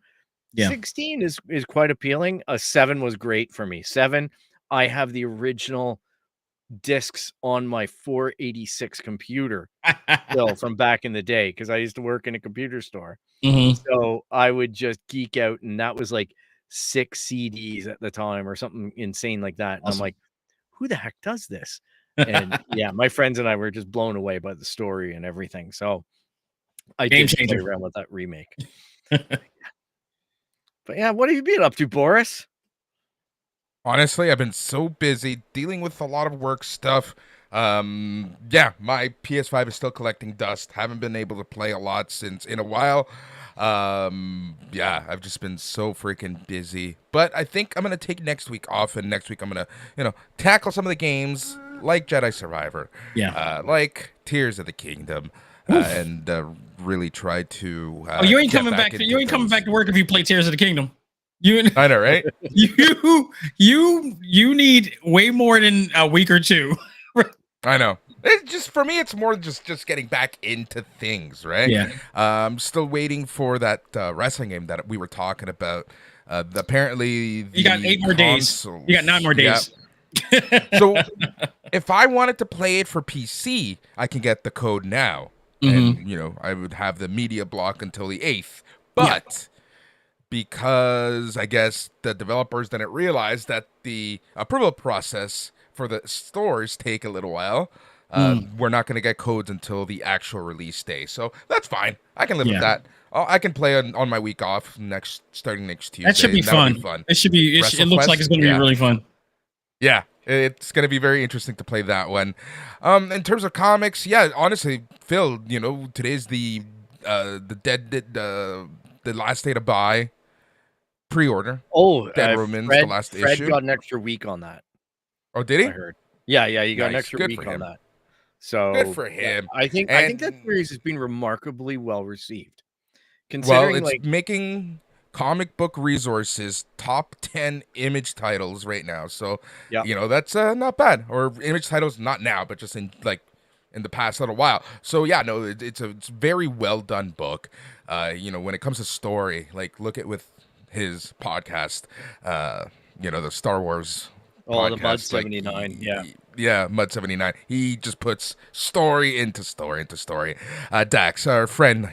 Yeah. 16 is quite appealing. 7 was great for me. 7, I have the original discs on my 486 computer still from back in the day, because I used to work in a computer store. So I would just geek out, and that was like 6 CDs at the time or something insane like that. And Awesome. I'm like, who the heck does this? And yeah, my friends and I were just blown away by the story and everything. So I did play around with that remake. But yeah, what have you been up to, Boris? Honestly, I've been so busy dealing with a lot of work stuff. My PS5 is still collecting dust. Haven't been able to play a lot since in a while. I've just been so freaking busy. But I think I'm gonna take next week off, and next week I'm gonna, tackle some of the games like Jedi Survivor, like Tears of the Kingdom, and really try to. You ain't coming back. You ain't coming back to work if you play Tears of the Kingdom. I know, right? You need way more than a week or two. I know. It's just for me, it's more just getting back into things, right? Yeah. I'm still waiting for that wrestling game that we were talking about. Apparently, you got 8 more days. You got 9 more days. Yeah. So, if I wanted to play it for PC, I can get the code now, and I would have the media block until the 8th. But because I guess the developers didn't realize that the approval process for the stores take a little while. We're not going to get codes until the actual release day, so that's fine. I can live with that. I can play on my week off starting next Tuesday. That should be fun. It should be. It looks like it's going to be really fun. Yeah, it's going to be very interesting to play that one. In terms of comics, honestly, Phil, today's the last day to buy. Pre-order. Dead Romans, the last issue. Fred got an extra week on that. Oh, did he? I heard. Yeah, he got an extra week on that. So good for him. I think that series has been remarkably well received. Considering it's making comic book resources top 10 image titles right now. So that's not bad. Or image titles not now, but just in the past little while. So it's a very well done book. When it comes to story, look at with his podcast, the Star Wars podcast, the Mud 79, Mud 79. He just puts story into story into story. Dax, our friend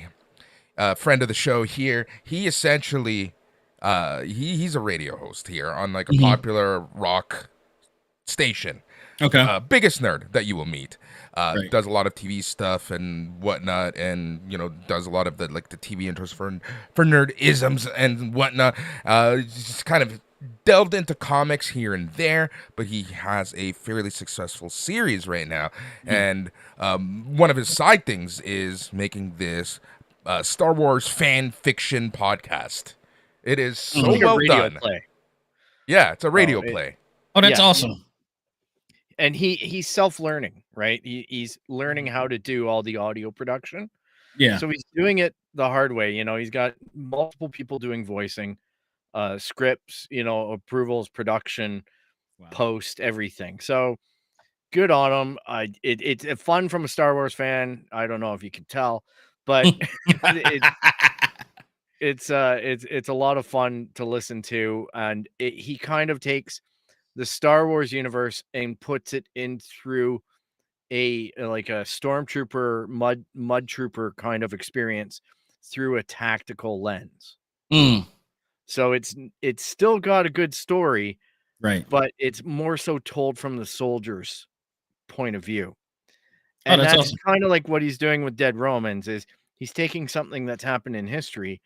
of the show here, he essentially he's a radio host here on a popular rock station. Okay. Biggest nerd that you will meet. Does a lot of TV stuff and whatnot, and does a lot of the TV intros for nerd-isms and whatnot. Just kind of delved into comics here and there, but he has a fairly successful series right now. And one of his side things is making this Star Wars fan fiction podcast. It is so well done. Play. Yeah, it's a radio play. Oh, that's awesome. And he's self-learning, right? He's learning how to do all the audio production. Yeah. So he's doing it the hard way. He's got multiple people doing voicing, scripts, approvals, production, post, everything. So good on him. It's fun from a Star Wars fan. I don't know if you can tell, but it's a lot of fun to listen to, and he kind of takes the Star Wars universe and puts it in through a stormtrooper mud trooper kind of experience through a tactical lens. Mm, So it's still got a good story, right. but it's more so told from the soldier's point of view. Oh, And that's that's awesome. kind of like what he's doing with Dead Romans is he's taking something that's happened in history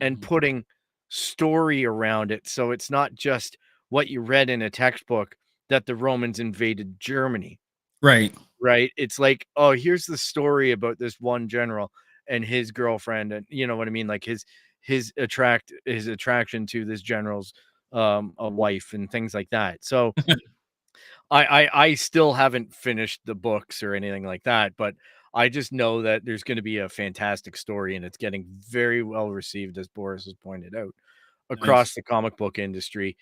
and putting story around it. So it's not just what you read in a textbook that the Romans invaded Germany, Right. right? It's like, oh, here's the story about this one general and his girlfriend, and you know what I mean, like his attraction to this general's a wife and things like that. So I still haven't finished the books or anything like that, but I just know that there's going to be a fantastic story and it's getting very well received, as Boris has pointed out, across Nice. the comic book industry.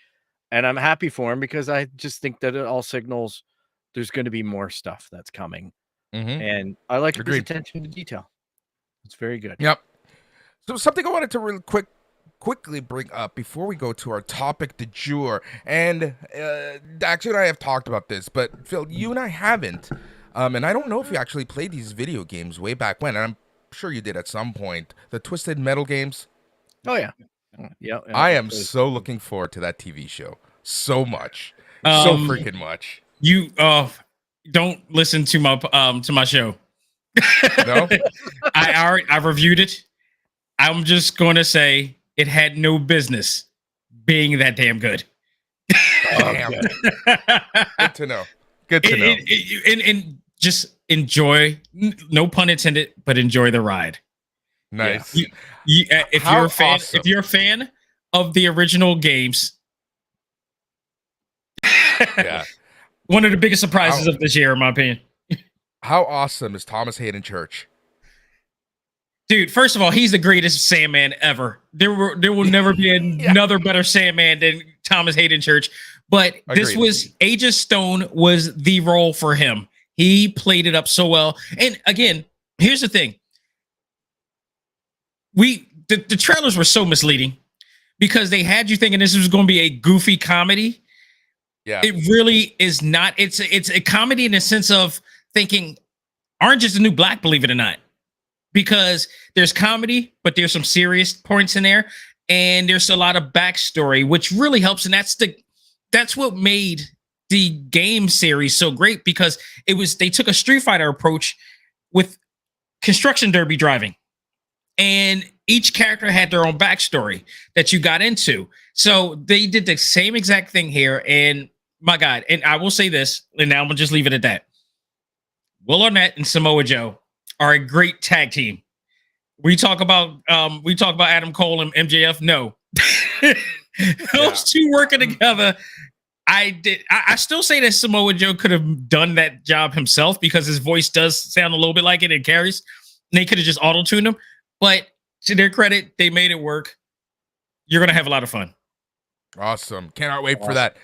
And I'm happy for him because I just think that it all signals there's going to be more stuff that's coming. Mm-hmm. And I like his Agreed. attention to detail. It's very good. Yep. So something I wanted to really quickly bring up before we go to our topic du jour, and Dax, you and I have talked about this, but Phil, you and I haven't. And I don't know if you actually played these video games way back when, and I'm sure you did at some point. The Twisted Metal games. Oh yeah. Yeah. I am so looking forward to that TV show. So much. So freaking much. You don't listen to my show. No? I reviewed it. I'm just going to say it had no business being that damn good. Damn. Good to know. Good to know. And just enjoy, no pun intended, but enjoy the ride. Nice. If How you're a fan, awesome. if you're a fan of the original games, Yeah. one of the biggest surprises of this year, in my opinion. How awesome is Thomas Hayden Church? Dude, first of all, he's the greatest Sandman ever. There will never be another better Sandman than Thomas Hayden Church. But this Agreed. was Aegis Stone was the role for him. He played it up so well. And again, here's the thing. The trailers were so misleading because they had you thinking this was going to be a goofy comedy. Yeah. It really is not. It's a comedy in the sense of thinking Orange is the New Black, believe it or not. Because there's comedy, but there's some serious points in there, and there's a lot of backstory, which really helps. And that's what made the game series so great, because they took a Street Fighter approach with construction derby driving, and each character had their own backstory that you got into. So they did the same exact thing here. And my God, and I will say this, and now I'm gonna just leave it at that. Will Arnett and Samoa Joe are a great tag team. We talk about Adam Cole and MJF. No, those two working together. I still say that Samoa Joe could have done that job himself because his voice does sound a little bit like it and carries. And they could have just auto-tuned him, but to their credit, they made it work. You're gonna have a lot of fun. Awesome. Cannot wait for that.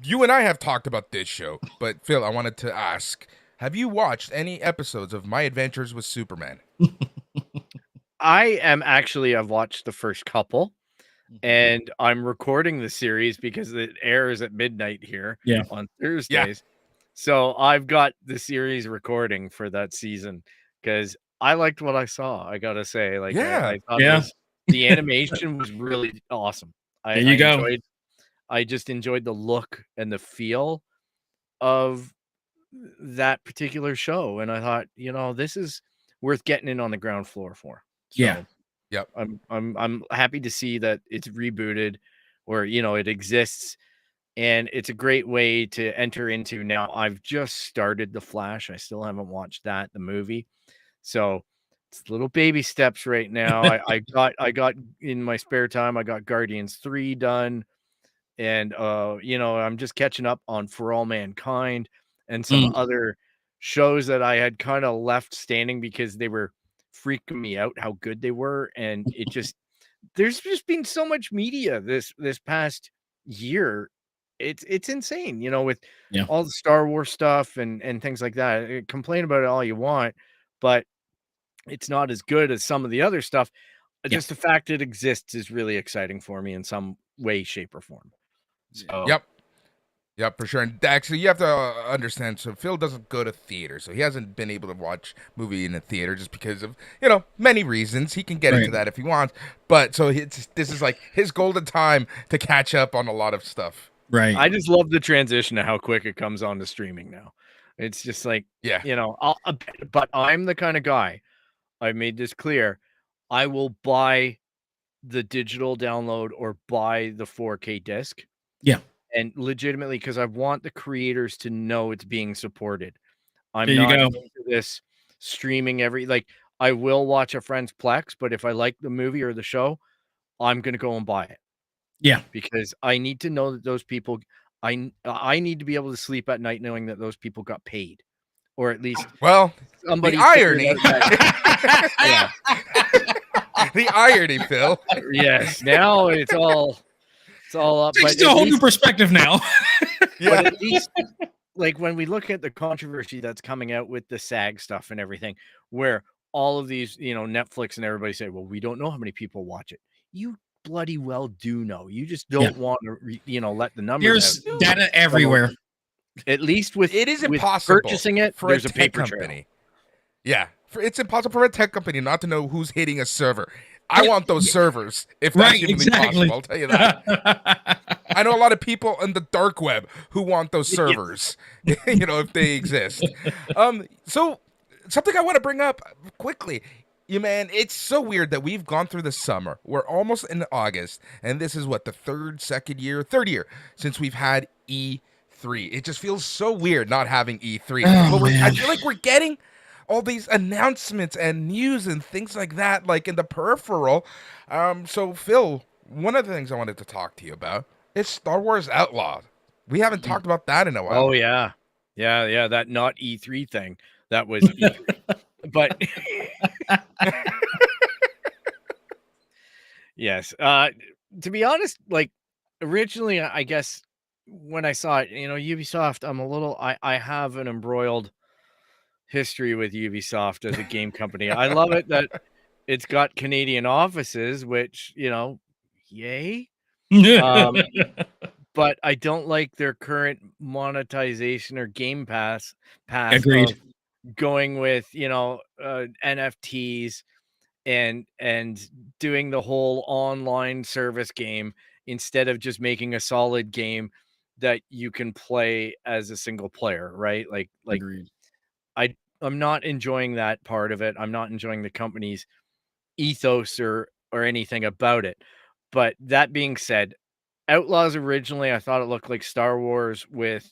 You and I have talked about this show, but Phil, I wanted to ask, have you watched any episodes of My Adventures with Superman? I've watched the first couple, and I'm recording the series because it airs at midnight here on Thursdays. So I've got the series recording for that season because I liked what I saw. I gotta say, I thought the animation was really awesome. I just enjoyed the look and the feel of that particular show, and I thought, this is worth getting in on the ground floor for. So, Yep. I'm happy to see that it's rebooted, or it exists, and it's a great way to enter into. Now I've just started The Flash. I still haven't watched the movie, so it's little baby steps right now. I got in my spare time, I got Guardians 3 done, and I'm just catching up on For All Mankind and some other shows that I had kind of left standing because they were freaking me out how good they were. And there's just been so much media this past year. It's insane, with all the Star Wars stuff and things like that. Complain about it all you want, but it's not as good as some of the other stuff. Just the fact it exists is really exciting for me in some way, shape, or form. So Yep. Yeah, for sure. And Dax, so you have to understand. So Phil doesn't go to theater, so he hasn't been able to watch movie in a theater just because of many reasons. He can get into Right. that if he wants, but so this is like his golden time to catch up on a lot of stuff. Right. I just love the transition to how quick it comes on to streaming now. It's just like, Yeah, but I'm the kind of guy, I made this clear, I will buy the digital download or buy the 4K disc. Yeah. And legitimately, because I want the creators to know it's being supported. I'm There you not go. into this streaming I will watch a friend's Plex, but if I like the movie or the show, I'm gonna go and buy it. Yeah. Because I need to know that those people I need to be able to sleep at night knowing that those people got paid, or at least well, somebody the figured irony. out that The irony, Phil. yes, now it's all up, Takes but you a at whole new least perspective now. but at least, like, when we look at the controversy that's coming out with the SAG stuff and everything, where all of these, Netflix and everybody say, "Well, we don't know how many people watch it." You bloody well do know. You just don't want to, let the numbers There's out. data everywhere. At least with It is with impossible purchasing it, for there's a a tech paper trail. company. Yeah, it's impossible for a tech company not to know who's hitting a server. I want those servers if that's Right, humanly exactly. possible. I'll tell you that. I know a lot of people in the dark web who want those servers, if they exist. So something I want to bring up quickly. Man, it's so weird that we've gone through the summer. We're almost in August, and this is what, the third year since we've had E3. It just feels so weird not having E3. Oh, But I man. feel like we're getting all these announcements and news and things like that, like in the peripheral. So Phil, one of the things I wanted to talk to you about is Star Wars Outlaws. We haven't talked about that in a while. Oh yeah. Yeah, that not E3 thing. That was E3. But yes, to be honest, like originally, I guess when I saw it, Ubisoft, I have an embroiled history with Ubisoft as a game company. I love it that it's got Canadian offices, which, yay. But I don't like their current monetization or Game Pass path Agreed. of going with, NFTs and doing the whole online service game instead of just making a solid game that you can play as a single player, right? Like Agreed. I'm not enjoying that part of it. I'm not enjoying the company's ethos or anything about it. But that being said, Outlaws originally I thought it looked like Star Wars with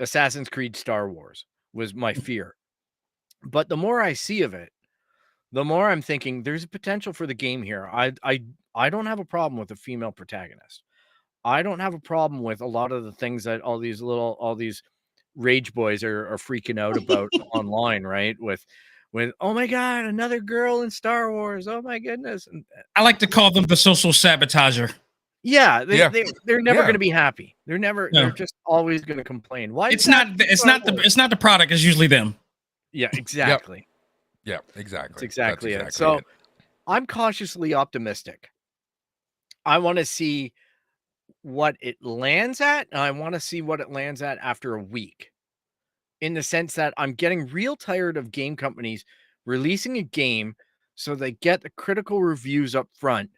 Assassin's Creed Star Wars was my fear. But the more I see of it, the more I'm thinking there's a potential for the game here. I don't have a problem with a female protagonist. I don't have a problem with a lot of the things that all these rage boys are freaking out about online, right? With oh my god, another girl in Star Wars. Oh my goodness. And I like to call them the social sabotager. yeah, Yeah. they're never Yeah. going to be happy. They're No. just always going to complain. Why It's is that not Star Wars? it's not the product, it's usually them. Yeah, exactly. Yeah, exactly. That's exactly it. That's So it. I'm cautiously optimistic. I want to see what it lands at, and I want to see what it lands at after a week. In the sense that I'm getting real tired of game companies releasing a game so they get the critical reviews up front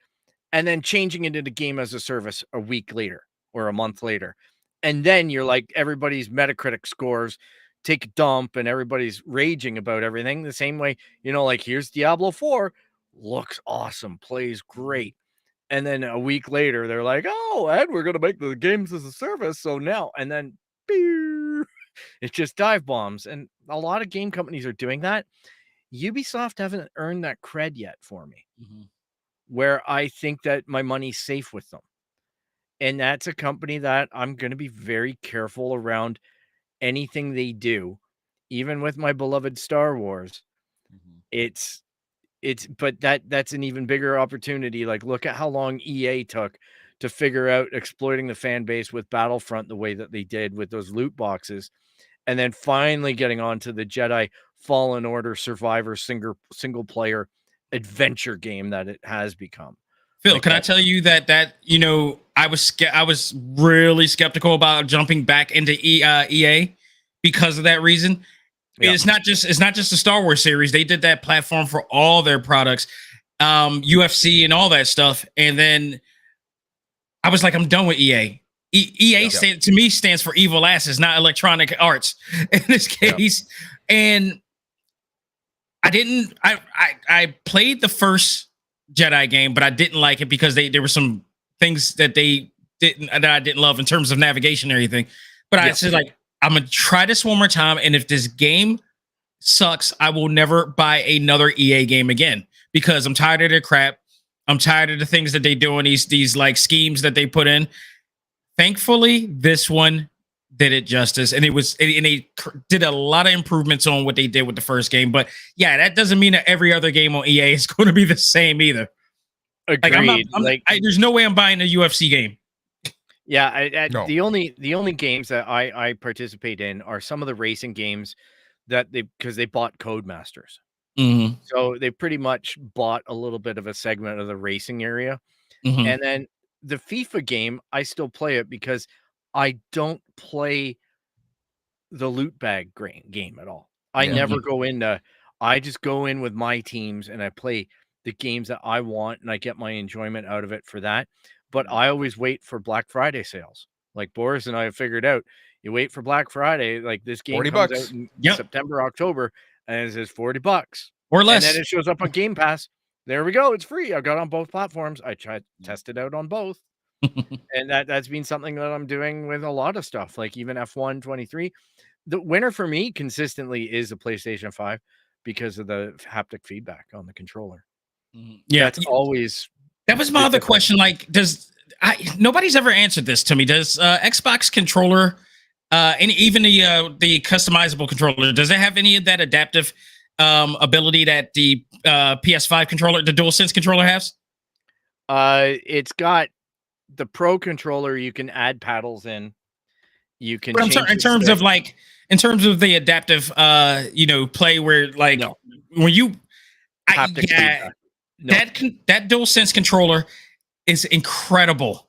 and then changing it into game as a service a week later or a month later. And then you're like, everybody's Metacritic scores take a dump and everybody's raging about everything the same way, like here's Diablo 4, looks awesome, plays great. And then a week later, they're like, oh, and we're going to make the games as a service. So now, and then it just dive bombs. And a lot of game companies are doing that. Ubisoft haven't earned that cred yet for me, where I think that my money's safe with them. And that's a company that I'm going to be very careful around anything they do, even with my beloved Star Wars. But that's an even bigger opportunity. Like, look at how long EA took to figure out exploiting the fan base with Battlefront the way that they did with those loot boxes. And then finally getting onto the Jedi Fallen Order Survivor single player adventure game that it has become. Phil, Like can I that. tell you that I was really skeptical about jumping back into EA because of that reason. Yeah. It's not just the Star Wars series. They did that platform for all their products, UFC and all that stuff. And then I was like, I'm done with EA. EA to me stands for evil asses, not Electronic Arts in this case. And I didn't. I played the first Jedi game, but I didn't like it because there were some things that I didn't love in terms of navigation or anything. But I said, like, I'm gonna try this one more time, and if this game sucks, I will never buy another EA game again because I'm tired of their crap. I'm tired of the things that they do and these like schemes that they put in. Thankfully, this one did it justice, and they did a lot of improvements on what they did with the first game. But yeah, that doesn't mean that every other game on EA is going to be the same either. Agreed. There's no way I'm buying a UFC game. Yeah, No. the only games that I participate in are some of the racing games that because they bought Codemasters. Mm-hmm. So they pretty much bought a little bit of a segment of the racing area. Mm-hmm. And then the FIFA game, I still play it because I don't play the loot bag game at all. I never go into, I just go in with my teams and I play the games that I want and I get my enjoyment out of it for that. But I always wait for Black Friday sales. Like Boris and I have figured out, you wait for Black Friday, like this game comes out in September, October, and it says $40 or less. And then it shows up on Game Pass. There we go. It's free. I got it on both platforms. I tried to test it out on both. And that's been something that I'm doing with a lot of stuff, like even F1 23. The winner for me consistently is a PlayStation 5 because of the haptic feedback on the controller. Yeah, that's always. That was my other question. Like, nobody's ever answered this to me. Does Xbox controller, and even the customizable controller, does it have any of that adaptive ability that the PS5 controller, the DualSense controller has? It's got the Pro controller. You can add paddles in. You can. But in terms of the adaptive, play where like when you, that DualSense controller is incredible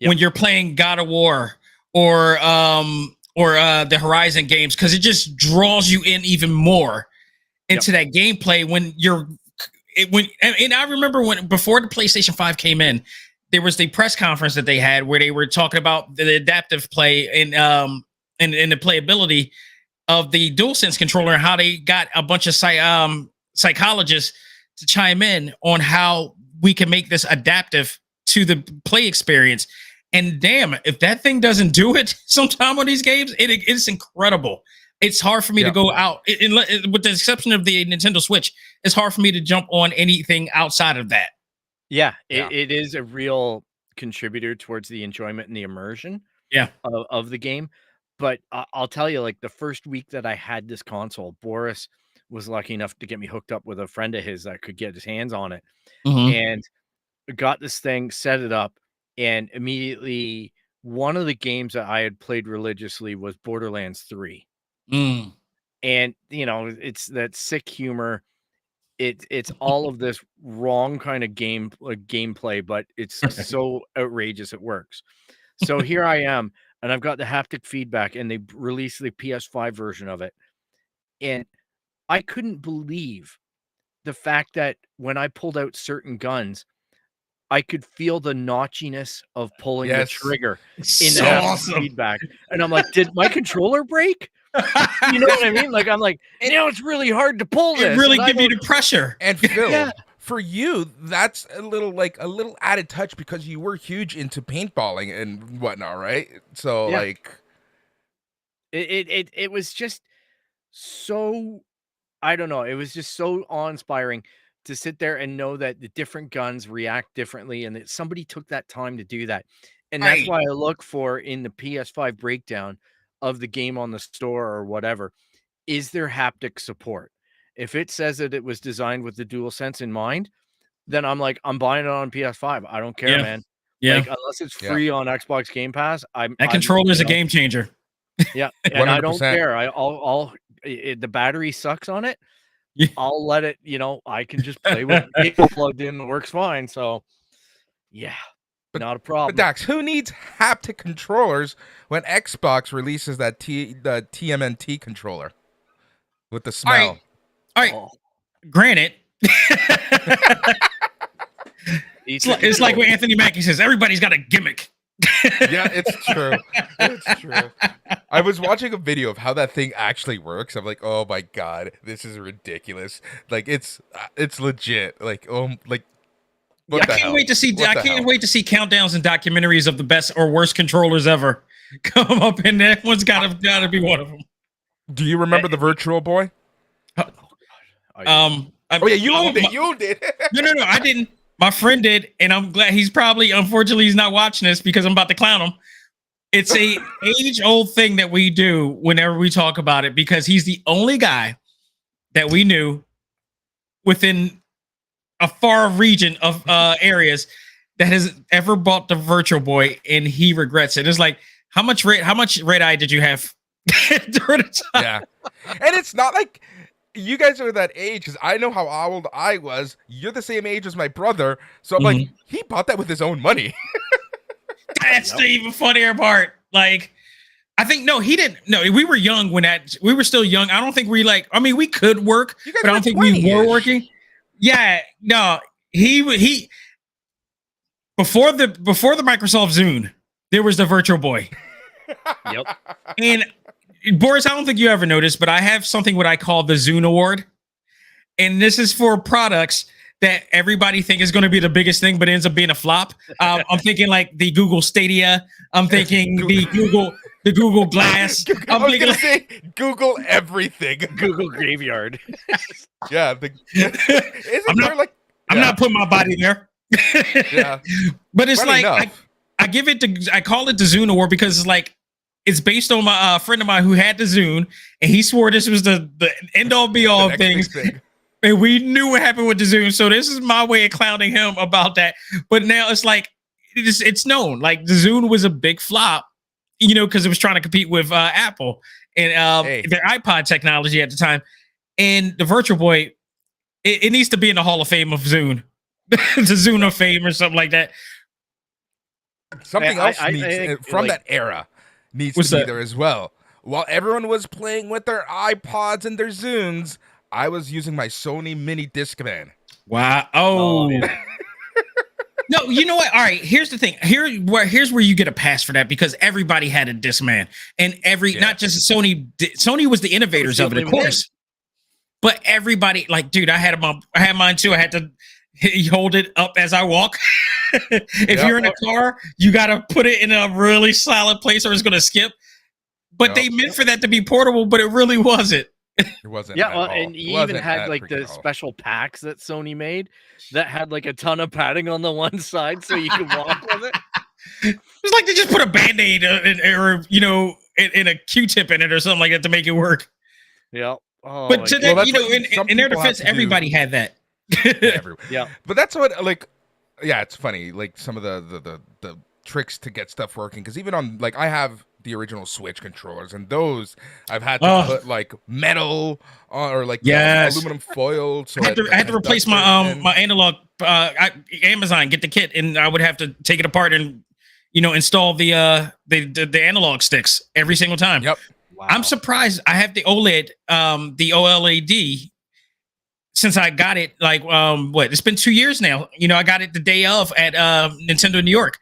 when you're playing God of War or the Horizon games, because it just draws you in even more into that gameplay and I remember before the PlayStation 5 came in, there was the press conference that they had where they were talking about the adaptive play and the playability of the DualSense controller and how they got a bunch of psychologists to chime in on how we can make this adaptive to the play experience. And damn, if that thing doesn't do it sometime on these games, it's incredible. It's hard for me to go out, with the exception of the Nintendo Switch. It's hard for me to jump on anything outside of that. It is a real contributor towards the enjoyment and the immersion of the game. But I'll tell you, like the first week that I had this console, Boris was lucky enough to get me hooked up with a friend of his that could get his hands on it, and got this thing, set it up, and immediately one of the games that I had played religiously was Borderlands 3. And it's that sick humor. It's all of this wrong kind of gameplay, but it's so outrageous it works. So here I am, and I've got the haptic feedback, and they released the PS5 version of it, and I couldn't believe the fact that when I pulled out certain guns, I could feel the notchiness of pulling the trigger in the haptic feedback, and I'm like, did my controller break? You know what I mean? Like, I'm like, it's really hard to pull this. It really give you the pressure. And Phil, for you, that's a little added touch because you were huge into paintballing and whatnot, right? So it was just so, I don't know. It was just so awe-inspiring to sit there and know that the different guns react differently and that somebody took that time to do that. And that's why I look for in the PS5 breakdown of the game on the store or whatever, is there haptic support? If it says that it was designed with the DualSense in mind, then I'm like, I'm buying it on PS5. I don't care, man. Like, unless it's free on Xbox Game Pass, that controller is a game changer. Yeah, and 100%. I don't care. I'll the battery sucks on it. I'll let it. I can just play with it plugged in. It works fine. So Yeah, But- not a But problem. Dax, who needs haptic controllers when Xbox releases the TMNT controller with the All right. smell? All right. Oh, Granted, each it's like what Anthony Mackie says. Everybody's got a gimmick. Yeah, it's true. It's true. I was watching a video of how that thing actually works. I'm like, oh my god, this is ridiculous. Like it's legit. Like what I the can't hell? wait to see. What I the can't hell? wait to see countdowns and documentaries of the best or worst controllers ever come up, and that one's gotta be one of them. Do you remember the Virtual Boy? I- Oh yeah, you owned it. You owned it. No, I didn't. My friend did, and I'm glad unfortunately, he's not watching this because I'm about to clown him. It's a age-old thing that we do whenever we talk about it because he's the only guy that we knew within a far region of areas that has ever bought the Virtual Boy, and he regrets it. It's like, how much red eye did you have during the time? Yeah, and it's not like you guys are that age because I know how old I was. You're the same age as my brother, so I'm like, he bought that with his own money. That's the even funnier part. Like, I think no, he didn't. No, we were young when we were still young. I don't think we we could work, You guys but I were don't think we were 20-ish. working. Yeah, no, he before the Microsoft Zune, there was the Virtual Boy. Yep. And Boris, I don't think you ever noticed, but I have something what I call the Zune Award. And this is for products that everybody think is going to be the biggest thing, but ends up being a flop. I'm thinking like the Google Stadia. I'm thinking the Google Glass. I I'm was thinking gonna say Google everything. Google Graveyard. Yeah, isn't there like? I'm not putting my body there. Yeah, But it's funny like enough. I give it to I call it the Zune Award because it's like it's based on my friend of mine who had the Zune, and he swore this was the end all be all The of next things. big thing. And we knew what happened with the Zune, so this is my way of clowning him about that. But now it's like it's known, like the Zune was a big flop, because it was trying to compete with Apple and their iPod technology at the time. And the Virtual Boy, it needs to be in the Hall of Fame of Zune, the Zune of Fame or something like that. Something I- else I needs think, from like- that era needs What's to be that? there as well. While everyone was playing with their iPods and their Zunes, I was using my Sony Mini Discman. Wow. Oh, No, you know what? All right, here's the thing. Here's where you get a pass for that because everybody had a Discman, and not just Sony. Sony was the innovators of it, of course. But everybody, like, dude, I had mine too. I had to hold it up as I walk. If you're in a car, you got to put it in a really solid place, or it's gonna skip. But they meant for that to be portable, but it really wasn't. It wasn't. yeah. at Well, all. and It you wasn't even had at like freaking the all. special packs that Sony made that had like a ton of padding on the one side so you could walk with it. It's like they just put a Band-Aid in a Q-tip in it or something like that to make it work. Yeah. Oh, But my to God. Well, that, that's what some in their people have defense, to do. everybody had that. Yeah. But that's what yeah, it's funny. Like some of the tricks to get stuff working because even on like I have the original Switch controllers and those I've had to put like metal or like Yes. aluminum foil. So I had to replace my analog Amazon, get the kit, and I would have to take it apart and install the analog sticks every single time. Yep. Wow. I'm surprised I have the OLED, the OLED since I got it. Like it's been 2 years now. I got it the day of at Nintendo New York.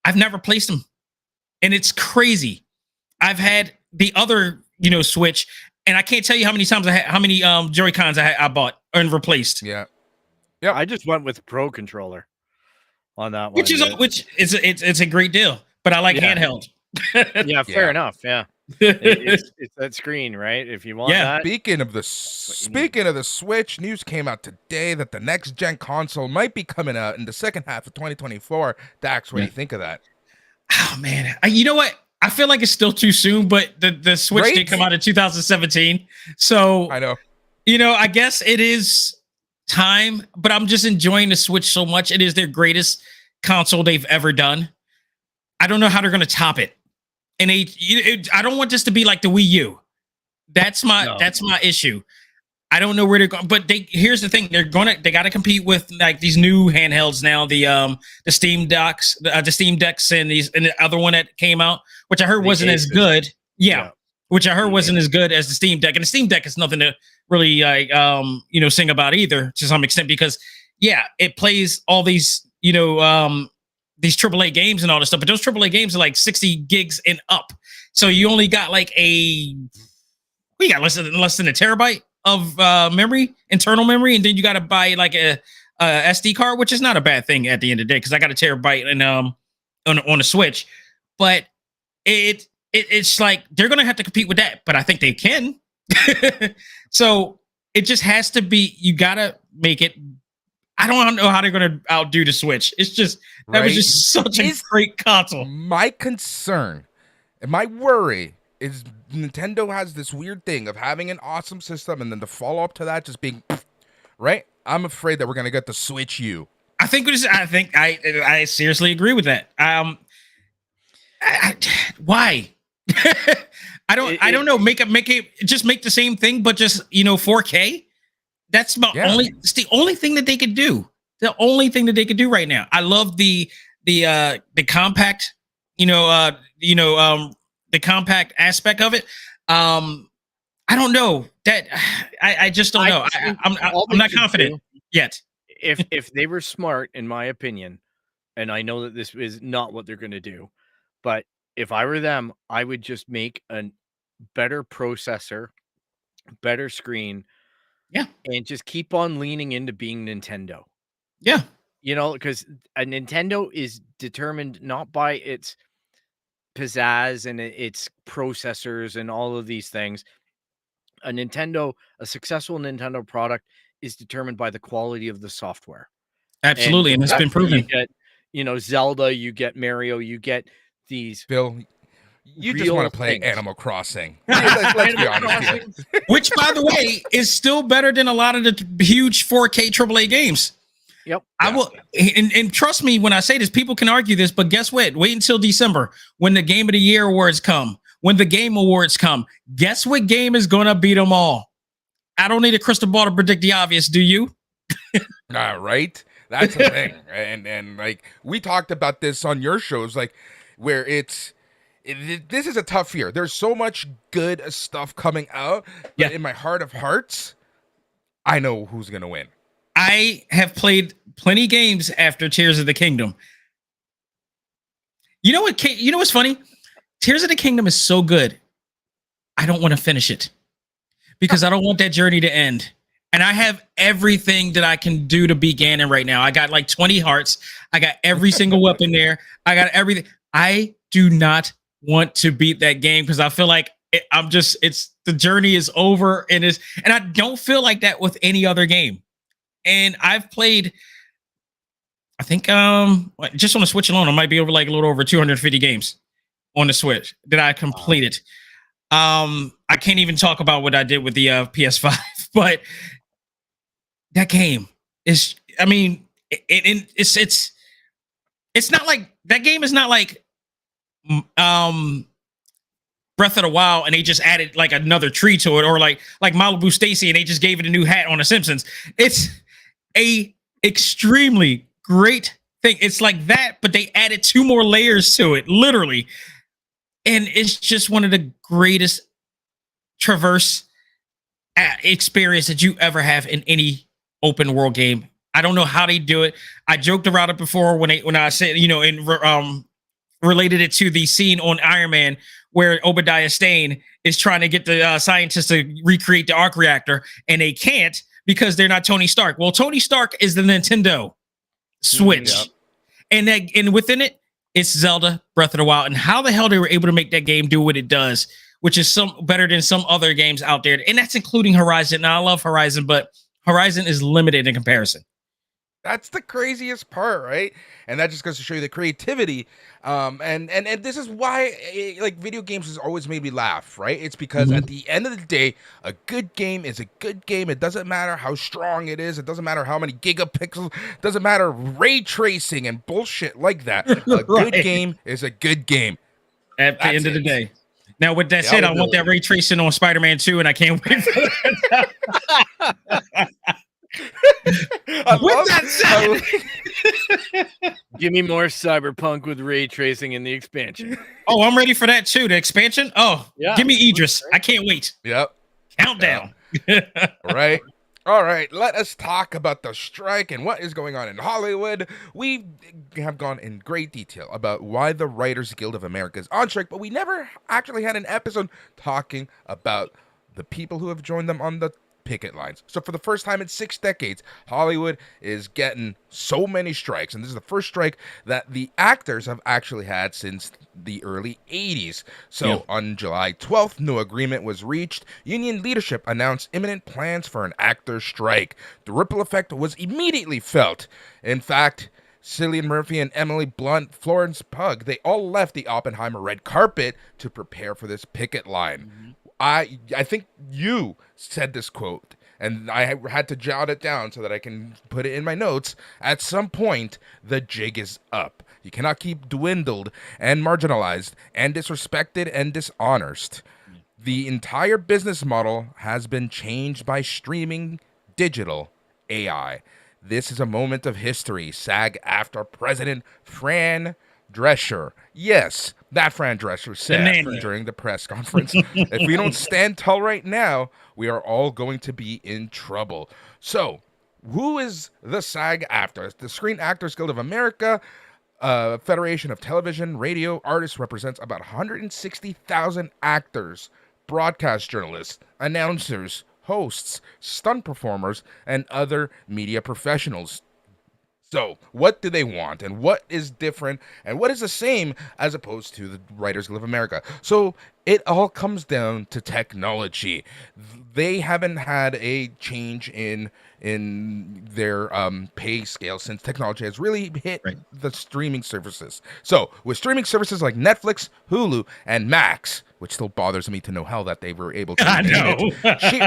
I've never replaced them, and it's crazy. I've had the other Switch, and I can't tell you how many times how many Joy-Cons I bought and replaced. Yeah. I just went with Pro controller on that one. Which is a great deal, but I like handheld. yeah, fair Yeah. enough. Yeah, it's that screen, right? If you want that. Speaking of the Switch, news came out today that the next gen console might be coming out in the second half of 2024. Dax, what do you think of that? Oh man, you know what? I feel like it's still too soon, but the Switch Right? did come out in 2017, so I know. I guess it is time. But I'm just enjoying the Switch so much. It is their greatest console they've ever done. I don't know how they're going to top it. And I don't want this to be like the Wii U. That's my issue. I don't know where they're going, but here's the thing: they got to compete with like these new handhelds now, the Steam Decks, the Steam Decks, and the other one that came out, which I heard wasn't as good. Yeah, which I heard wasn't as good as the Steam Deck, and the Steam Deck is nothing to really like sing about either to some extent because it plays all these these AAA games and all this stuff, but those AAA games are like 60 gigs and up, so you only got like less than a terabyte of internal memory, and then you got to buy like a SD card, which is not a bad thing at the end of the day because I got a terabyte and on a Switch, but it's like they're gonna have to compete with that, but I think they can. So it just has to be. You gotta make it. I don't know how they're gonna outdo the Switch. It's just that was just such a great console. My concern and my worry is Nintendo has this weird thing of having an awesome system and then the follow-up to that just being right. I'm afraid that we're gonna get the Switch U. I think I seriously agree with that. Why? I don't know. Make it just make the same thing, but just 4K. That's it's the only thing that they could do. The only thing that they could do right now. I love the compact, the compact aspect of it. I don't know that I just don't know. I'm not confident yet. If they were smart, in my opinion, and I know that this is not what they're going to do, but if I were them, I would just make a better processor, better screen, and just keep on leaning into being Nintendo. Yeah, because a Nintendo is determined not by its pizzazz and its processors and all of these things. A successful Nintendo product is determined by the quality of the software. Absolutely, and it's been proven. You get, Zelda, you get Mario, you get these. Phil, you just want to play Animal Crossing. Let's be honest here. Which, by the way, is still better than a lot of the huge 4K AAA games. Yep. I will, and trust me when I say this, people can argue this, but guess what? Wait until December when the Game of the Year awards come, when the Game Awards come. Guess what game is going to beat them all? I don't need a crystal ball to predict the obvious, do you? Right? That's the thing. And like we talked about this on your shows, like where this is a tough year. There's so much good stuff coming out, but in my heart of hearts, I know who's going to win. I have played plenty games after Tears of the Kingdom. You know what's funny? Tears of the Kingdom is so good. I don't want to finish it because I don't want that journey to end. And I have everything that I can do to beat Ganon right now. I got like 20 hearts. I got every single weapon there. I got everything. I do not want to beat that game because I feel like the journey is over and I don't feel like that with any other game. And I've played, I think, just on the Switch alone, I might be over like a little over 250 games on the Switch that I completed. I can't even talk about what I did with the PS5, but that game is, I mean, it's not like, that game is not like Breath of the Wild and they just added like another tree to it, or like Malibu Stacy and they just gave it a new hat on The Simpsons. It's a extremely great thing. It's like that, but they added 2 more layers to it, literally. And it's just one of the greatest traverse experience that you ever have in any open world game. I don't know how they do it. I joked around it before when I said, related it to the scene on Iron Man where Obadiah Stane is trying to get the scientists to recreate the arc reactor, and they can't because they're not Tony Stark. Well, Tony Stark is the Nintendo Switch, and within it, it's Zelda Breath of the Wild. And how the hell they were able to make that game do what it does, which is better than some other games out there, and that's including Horizon. Now, I love Horizon, but Horizon is limited in comparison. That's the craziest part, right? And that just goes to show you the creativity. And this is why like video games has always made me laugh, right? It's because at the end of the day, a good game is a good game. It doesn't matter how strong it is. It doesn't matter how many gigapixels. It doesn't matter ray tracing and bullshit like that. A good game is a good game. At the end of the day. Now, with that said, I want that ray tracing on Spider-Man 2, and I can't wait for that. With that said, Give me more Cyberpunk with ray tracing in the expansion. oh, I'm ready for that too. The expansion. Oh, Yeah. give me Idris. I can't wait. Yep. Countdown. Right. All right, let us talk about the strike and what is going on in Hollywood. We have gone in great detail about why the Writers Guild of America is on strike, but we never actually had an episode talking about the people who have joined them on the picket lines. So for the first time in 6 decades, Hollywood is getting so many strikes, and this is the first strike that the actors have actually had since the early 80s. So on July 12th, no agreement was reached. Union leadership announced imminent plans for an actors strike. The ripple effect was immediately felt. In fact, Cillian Murphy and Emily Blunt, Florence Pugh, they all left the Oppenheimer red carpet to prepare for this picket line. Mm-hmm. I think you said this quote, and I had to jot it down so that I can put it in my notes. At some point, the jig is up. You cannot keep dwindled and marginalized and disrespected and dishonored. The entire business model has been changed by streaming digital AI. This is a moment of history. SAG-AFTRA President Fran Drescher. Yes, that Fran Drescher said during the press conference, if we don't stand tall right now, we are all going to be in trouble. So, who is the SAG-AFTRA? The Screen Actors Guild of America, Federation of Television, Radio Artists, represents about 160,000 actors, broadcast journalists, announcers, hosts, stunt performers, and other media professionals. So, what do they want, and what is different, and what is the same as opposed to the Writers Guild of America? So, it all comes down to technology. They haven't had a change in their pay scale since technology has really hit the streaming services. So, with streaming services like Netflix, Hulu, and Max, which still bothers me to know how that they were able to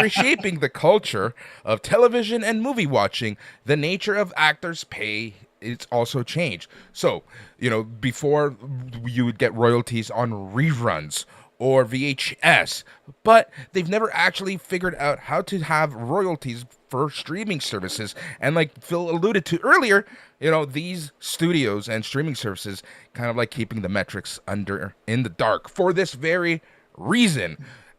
reshaping the culture of television and movie watching, the nature of actors' pay it's also changed. So, before you would get royalties on reruns or VHS, but they've never actually figured out how to have royalties for streaming services. And like Phil alluded to earlier, these studios and streaming services kind of like keeping the metrics in the dark for this very reason.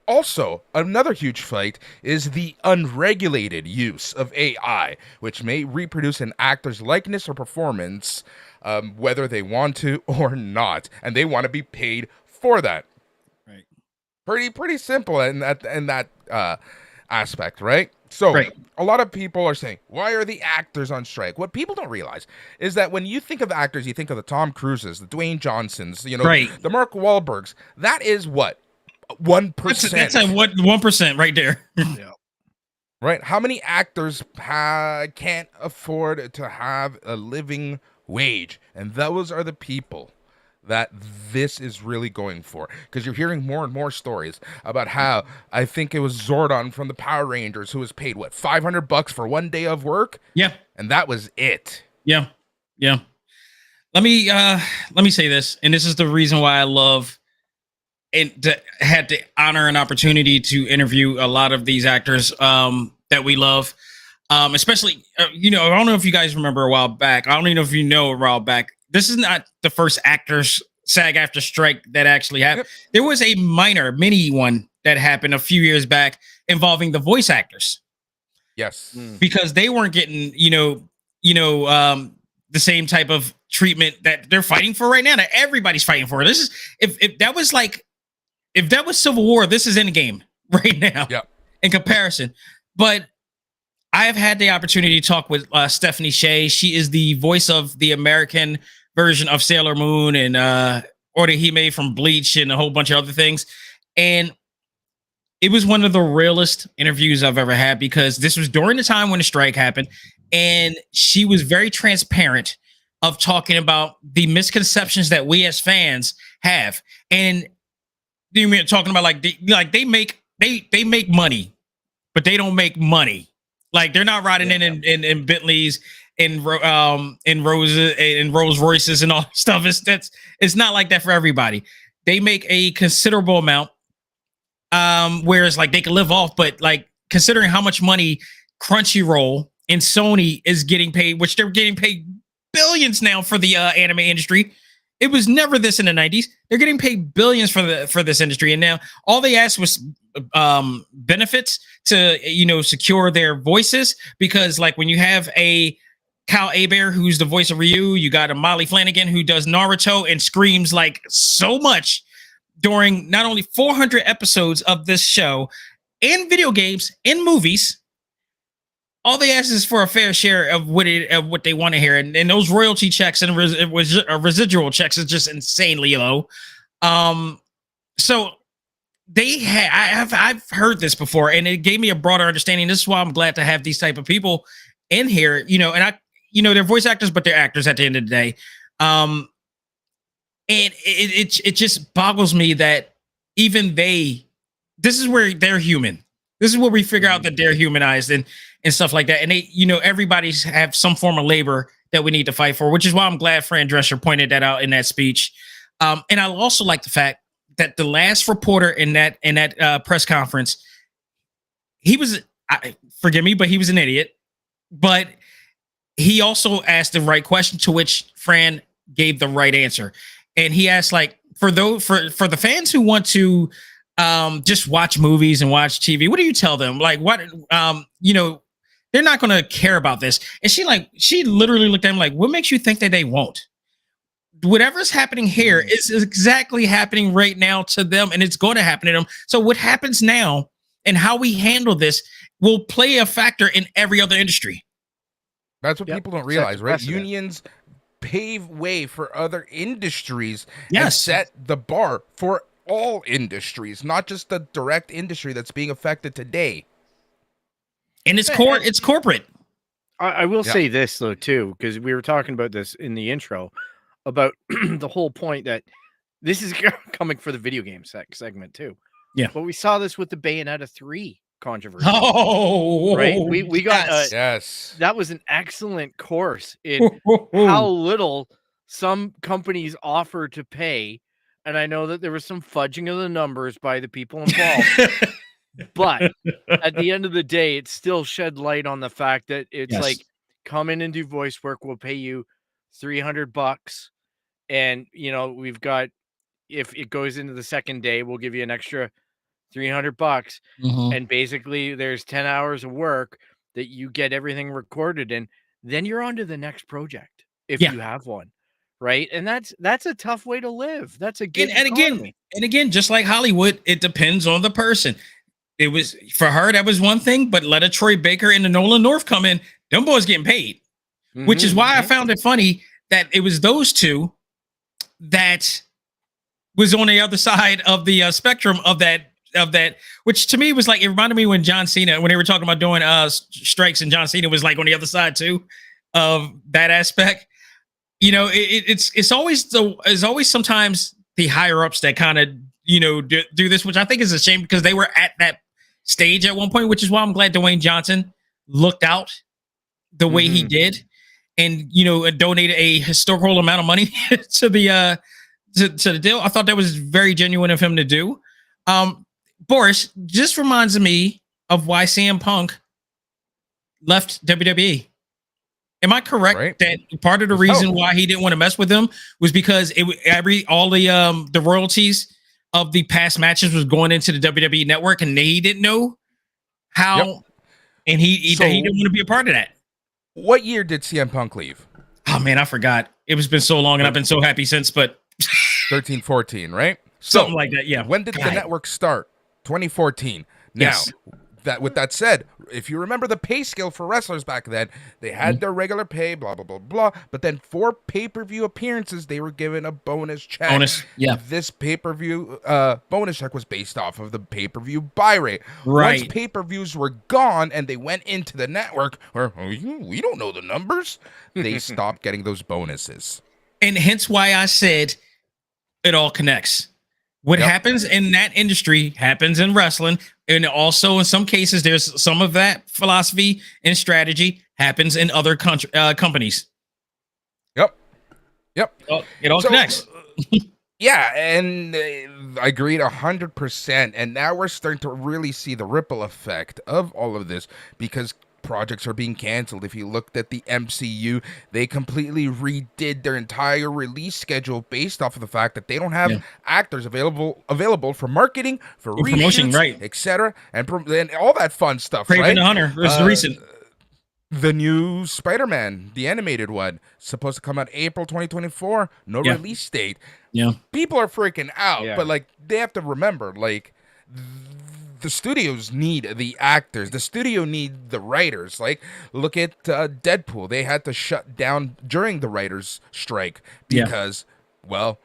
Also, another huge fight is the unregulated use of AI, which may reproduce an actor's likeness or performance, whether they want to or not, and they want to be paid for that. Right. Pretty simple in that aspect, right? So, a lot of people are saying, why are the actors on strike? What people don't realize is that when you think of actors, you think of the Tom Cruises, the Dwayne Johnsons, the Mark Wahlbergs. That is what? 1%. That's a 1% right there. Yeah. Right? How many actors can't afford to have a living wage? And those are the people that this is really going for. Because you're hearing more and more stories about how, I think it was Zordon from the Power Rangers who was paid, $500 for 1 day of work? Yeah. And that was it. Yeah. Let me say this, and this is the reason why I love and had the honor and opportunity to interview a lot of these actors that we love, especially I don't know if you guys remember a while back. I don't even know if you know a while back. This is not the first actors SAG-AFTRA strike that actually happened. Yep. There was a mini one that happened a few years back involving the voice actors. Yes, because they weren't getting the same type of treatment that they're fighting for right now. That everybody's fighting for. This is if that was Civil War, this is Endgame right now. Yep. In comparison. But I've had the opportunity to talk with Stephanie Shea. She is the voice of the American version of Sailor Moon and Orihime from Bleach and a whole bunch of other things. And it was one of the realest interviews I've ever had because this was during the time when the strike happened. And she was very transparent of talking about the misconceptions that we as fans have. And you're talking about they make money, but they don't make money. Like they're not riding in Bentleys in Rolls Royces and all stuff. It's not like that for everybody. They make a considerable amount. whereas like they can live off, but like considering how much money Crunchyroll and Sony is getting paid, which they're getting paid billions now for the anime industry. It was never this in the 90s. They're getting paid billions for this industry, and now all they asked was benefits to secure their voices, because like when you have a Kyle Abear, who's the voice of Ryu, you got a Molly Flanagan who does Naruto and screams like so much during not only 400 episodes of this show, in video games, in movies. All they ask is for a fair share of what they want to hear, and those royalty checks and residual checks is just insanely low. So I've heard this before, and it gave me a broader understanding. This is why I'm glad to have these type of people in here. They're voice actors, but they're actors at the end of the day. And it just boggles me that even this is where they're human. This is where we figure out that they're humanized and stuff like that. And everybody's have some form of labor that we need to fight for, which is why I'm glad Fran Drescher pointed that out in that speech. And I also like the fact that the last reporter in that press conference, forgive me, but he was an idiot. But he also asked the right question, to which Fran gave the right answer. And he asked, like, for the fans who want to just watch movies and watch TV, what do you tell them? Like, what, they're not going to care about this. And she literally looked at him like, what makes you think that they won't? Whatever's happening here is exactly happening right now to them, and it's going to happen to them. So what happens now and how we handle this will play a factor in every other industry. That's what people don't realize, right? Unions pave way for other industries and set the bar for all industries, not just the direct industry that's being affected today. And it's corporate. I will say this though too, because we were talking about this in the intro about the whole point that this is coming for the video game segment too. Yeah, but we saw this with the Bayonetta 3 controversy. Oh, right. We got that was an excellent course in how little some companies offer to pay, and I know that there was some fudging of the numbers by the people involved. But at the end of the day, it still shed light on the fact that it's like, come in and do voice work. We'll pay you $300. And, we've got, if it goes into the second day, we'll give you an extra $300. Mm-hmm. And basically there's 10 hours of work that you get everything recorded. And then you're on to the next project if you have one. Right. And that's a tough way to live. That's a good and again, just like Hollywood, it depends on the person. It was for her, that was one thing, but let a Troy Baker and the Nolan North come in, them boys getting paid, which is why I found it funny that it was those two that was on the other side of the spectrum of that, which to me was like, it reminded me when John Cena, when they were talking about doing strikes, and John Cena was like on the other side too of that aspect. It's always sometimes the higher ups that kind of, do this, which I think is a shame because they were at that stage at one point, which is why I'm glad Dwayne Johnson looked out the way he did and, donated a historical amount of money to the to the deal. I thought that was very genuine of him to do. Boris, just reminds me of why CM Punk left WWE. Am I correct that part of the reason why he didn't want to mess with them was because all the royalties of the past matches was going into the WWE network, and he didn't know how, and he didn't want to be a part of that. What year did CM Punk leave? Oh man, I forgot. It was been so long, and I've been so happy since. But 13, 14, right? Something like that. Yeah. When did the network start? 2014. Now, with that said, if you remember the pay scale for wrestlers back then, they had their regular pay, blah, blah, blah, blah. But then for pay-per-view appearances, they were given a bonus check. This pay-per-view bonus check was based off of the pay-per-view buy rate. Right. Once pay-per-views were gone and they went into the network, where we don't know the numbers, they stopped getting those bonuses. And hence why I said it all connects. What happens in that industry happens in wrestling. And also in some cases, there's some of that philosophy and strategy happens in other companies. Yep. It all connects. Yeah, and I agreed 100%. And now we're starting to really see the ripple effect of all of this because projects are being canceled. If you looked at the MCU, they completely redid their entire release schedule based off of the fact that they don't have actors available for marketing, for promotion, reshoots, right? etc., and all that fun stuff. Craven right? the Hunter was the recent. The new Spider-Man, the animated one, supposed to come out April 2024. No Yeah. release date. Yeah. People are freaking out, Yeah. but like they have to remember, like the studios need the actors. The studio need the writers. Like look at Deadpool. They had to shut down during the writers' strike because, well,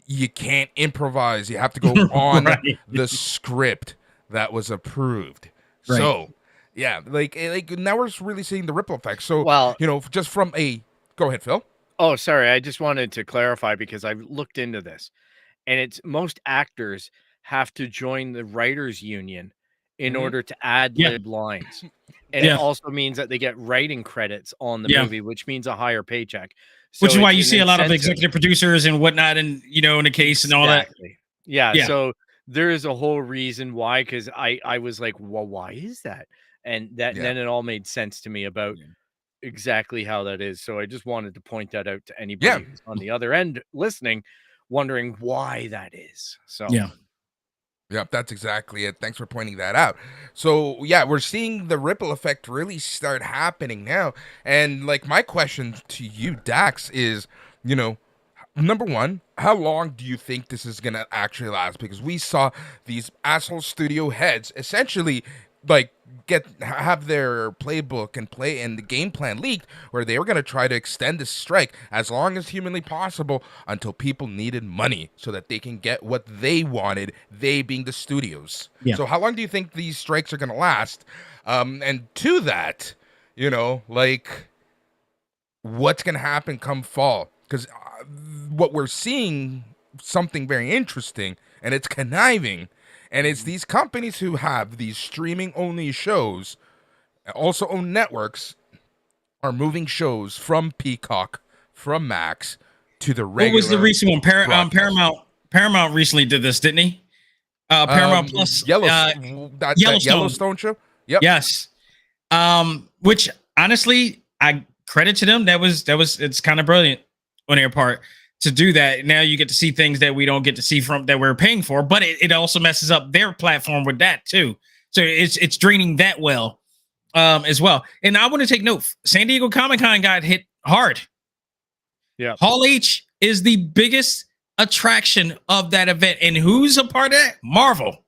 you can't improvise. You have to go on Right. the script that was approved. Right. So. Yeah, like now we're really seeing the ripple effect. So, Well- just from a... Go ahead, Phil. Oh, sorry. I just wanted to clarify because I've looked into this, and it's most actors have to join the writers union in Mhm. order to ad lib lines. And it also means that they get writing credits on the movie, which means a higher paycheck. So Which is why it's you an see a lot of incentive. executive producers and whatnot, and in the case and all that. Exactly. Yeah, Yeah. so there is a whole reason why, because I was like, well, why is that? And then it all made sense to me about exactly how that is. So I just wanted to point that out to anybody who's on the other end listening, wondering why that is. So Yep, that's exactly it. Thanks for pointing that out. So, yeah, we're seeing the ripple effect really start happening now. And, like, my question to you, Dax, is, number one, how long do you think this is going to actually last? Because we saw these asshole studio heads essentially, like, have their playbook and the game plan leaked where they were going to try to extend this strike as long as humanly possible until people needed money so that they can get what they wanted, they being the studios. So how long do you think these strikes are going to last? And to that, like what's going to happen come fall? Because what we're seeing, something very interesting, and it's conniving. And it's these companies who have these streaming-only shows, also own networks, are moving shows from Peacock, from Max, to the regular. What was the recent one? broadcast. Paramount recently did this, didn't he? Paramount Plus. that Yellowstone show? Yep. Yes. Which honestly, I credit to them. It's kind of brilliant on their part to do that. Now you get to see things that we don't get to see from that we're paying for, but it also messes up their platform with that too. So it's draining that well as well. And I want to take note, San Diego Comic-Con got hit hard. Yeah. Hall H is the biggest attraction of that event. And who's a part of that? Marvel.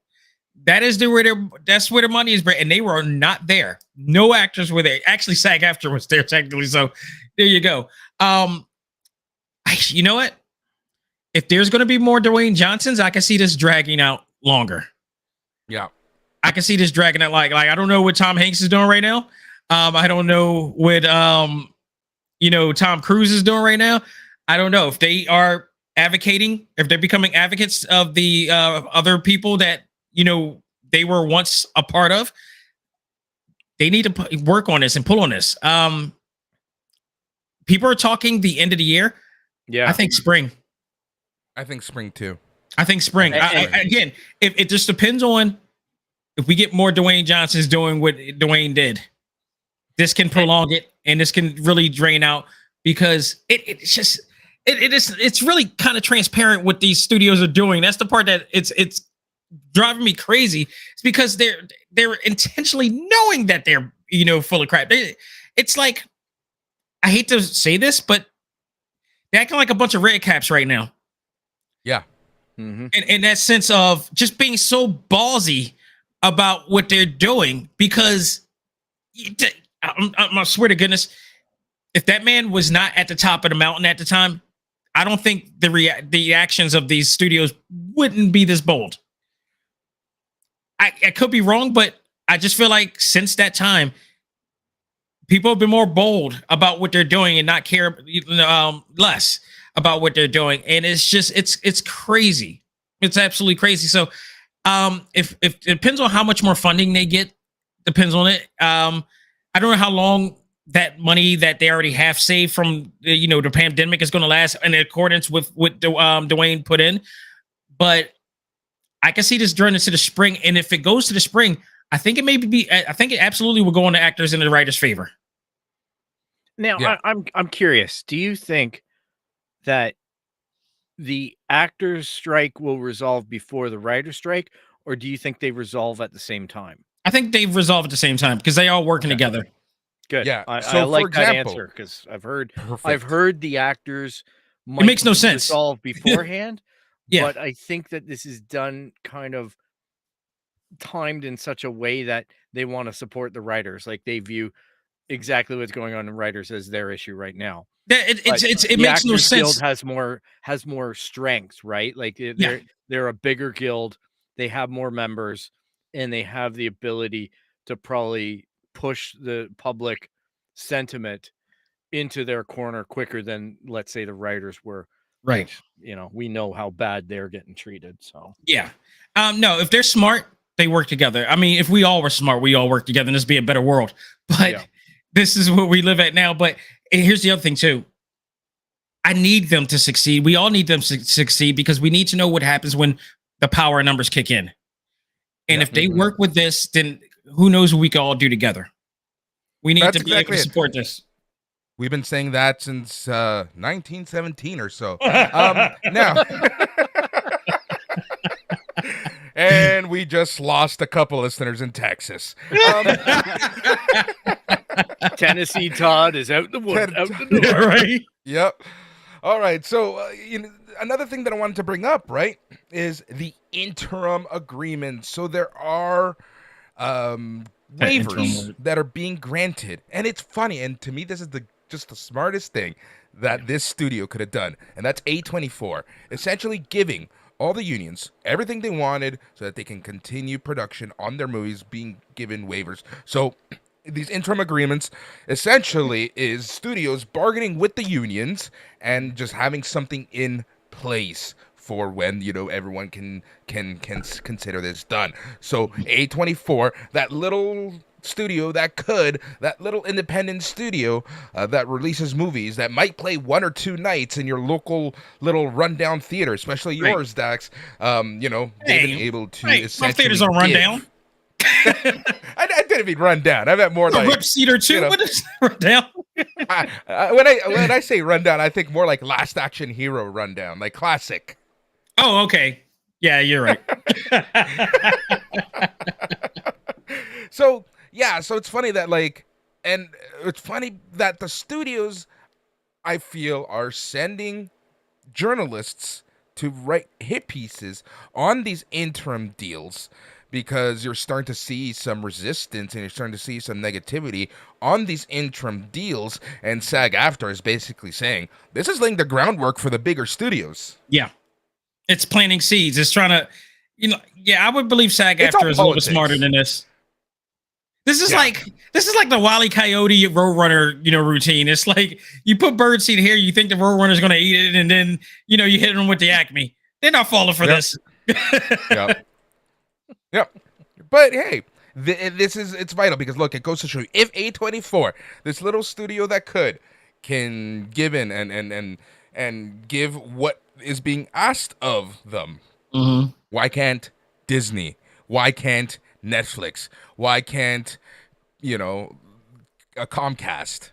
That's where their money is, and they were not there. No actors were there. Actually, SAG-AFTRA was there technically. So there you go. You know what? If there's going to be more Dwayne Johnsons, I can see this dragging out longer. Yeah. I can see this dragging out like I don't know what Tom Hanks is doing right now. I don't know what Tom Cruise is doing right now. I don't know if they are advocating, if they're becoming advocates of the other people that they were once a part of. They need to work on this and pull on this. People are talking the end of the year. yeah, I think spring. I think spring too. I think spring. Again, if it just depends on if we get more Dwayne Johnsons doing what Dwayne did, this can prolong it and this can really drain out because it's really kind of transparent what these studios are doing. That's the part that it's driving me crazy. It's because they're intentionally knowing that they're full of crap. It's like, I hate to say this, but they're acting like a bunch of red caps right now. Yeah. Mm-hmm. In that sense of just being so ballsy about what they're doing, because I swear to goodness, if that man was not at the top of the mountain at the time, I don't think the actions of these studios wouldn't be this bold. I could be wrong, but I just feel like since that time, people have been more bold about what they're doing and not care less about what they're doing. And it's just, it's crazy. It's absolutely crazy. So if it depends on how much more funding they get, depends on it. I don't know how long that money that they already have saved from the pandemic is going to last in accordance with what Dwayne put in. But I can see this during into the spring, and if it goes to the spring, I think it absolutely will go on the actors and the writers' favor. Now, Yeah. I'm curious. Do you think that the actors' strike will resolve before the writers' strike, or do you think they resolve at the same time? I think they've resolved at the same time because they all working together. Good. Yeah, I so, like for that example- answer because I've heard Perfect. the actors It makes no sense. resolve beforehand. Yeah. But I think that this is done kind of timed in such a way that they want to support the writers. Like they view exactly what's going on in writers as their issue right now. It But makes no Actors Guild sense. has more strength, right? Like they're a bigger guild. They have more members, and they have the ability to probably push the public sentiment into their corner quicker than, let's say, the writers were. Right. We know how bad they're getting treated. So Yeah. No, if they're smart, they work together. I mean, if we all were smart, we all work together and this would be a better world. But Yeah. this is what we live at now. But here's the other thing too. I need them to succeed. We all need them to succeed because we need to know what happens when the power numbers kick in. And if they work with this, then who knows what we can all do together. We need That's to be able exactly to it. support this. We've been saying that since 1917 or so. Now, and we just lost a couple listeners in Texas. Tennessee Todd is out the wood, out the door. Right? Yep. All right. So, another thing that I wanted to bring up, right, is the interim agreement. So there are interim waivers word. that are being granted, and it's funny. And to me, this is just the smartest thing that this studio could have done, and that's A24, essentially giving all the unions everything they wanted so that they can continue production on their movies, being given waivers. So these interim agreements essentially is studios bargaining with the unions and just having something in place for when everyone can consider this done. So A24, that little studio that little independent studio that releases movies that might play one or two nights in your local little rundown theater, especially yours, Dax. They've been able to Right. My essentially theaters are run down. I didn't mean run down. I meant more A like rip cedar too. What is run down? when I say rundown, I think more like Last Action Hero rundown, like classic. Oh, okay. Yeah, you're right. So it's funny that it's funny that the studios, I feel, are sending journalists to write hit pieces on these interim deals because you're starting to see some resistance and you're starting to see some negativity on these interim deals. And SAG-AFTRA is basically saying this is laying the groundwork for the bigger studios. Yeah. It's planting seeds. It's trying to, I would believe SAG-AFTRA is a little bit smarter than this. This is like the Wile E. Coyote Roadrunner, routine. It's like you put birdseed here, you think the Roadrunner's going to eat it, and then you hit them with the Acme. They're not falling for this. Yep. But hey, it's vital because look, it goes to show you if A24, this little studio that can give in and give what is being asked of them. Mm-hmm. Why can't Disney? Why can't Netflix? Why can't a Comcast?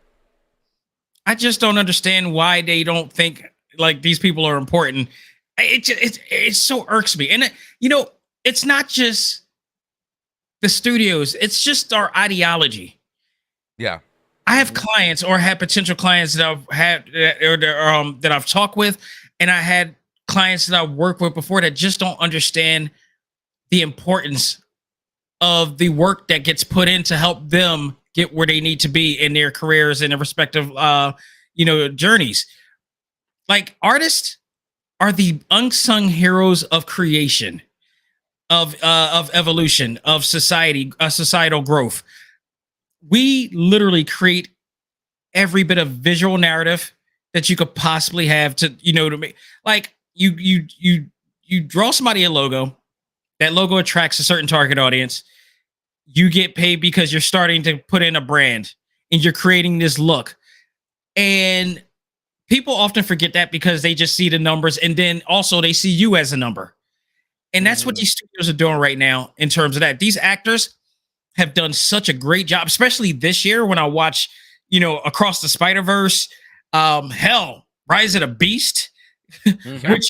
I just don't understand why they don't think like these people are important. It so irks me, and it's not just the studios; it's just our ideology. Yeah, I have clients or had potential clients that I've had that I've talked with, and I had clients that I've worked with before that just don't understand the importance of the work that gets put in to help them get where they need to be in their careers and their respective journeys. Like artists are the unsung heroes of creation, of evolution, of society, societal growth. We literally create every bit of visual narrative that you could possibly have to make. Like you draw somebody a logo. That logo attracts a certain target audience. You get paid because you're starting to put in a brand. and you're creating this look. And people often forget that because they just see the numbers, and then also they see you as a number. And that's what these studios are doing right now in terms of that. These actors have done such a great job, especially this year when I watch, Across the Spider-Verse, Rise of the Beast, which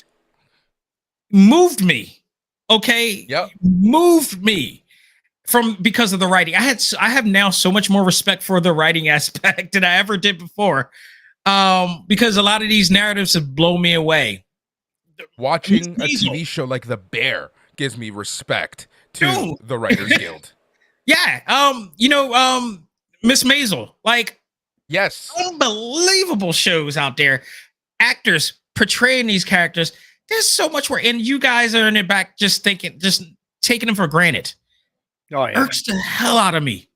moved me. Okay. Yep. Moved me because of the writing. I have now so much more respect for the writing aspect than I ever did before. Because a lot of these narratives have blown me away. Watching a TV show like The Bear gives me respect to the Writers Guild. Yeah. Miss Maisel, like, yes, unbelievable shows out there. Actors portraying these characters. There's so much work, and you guys are in the back just taking them for granted. Oh yeah, irks the hell out of me.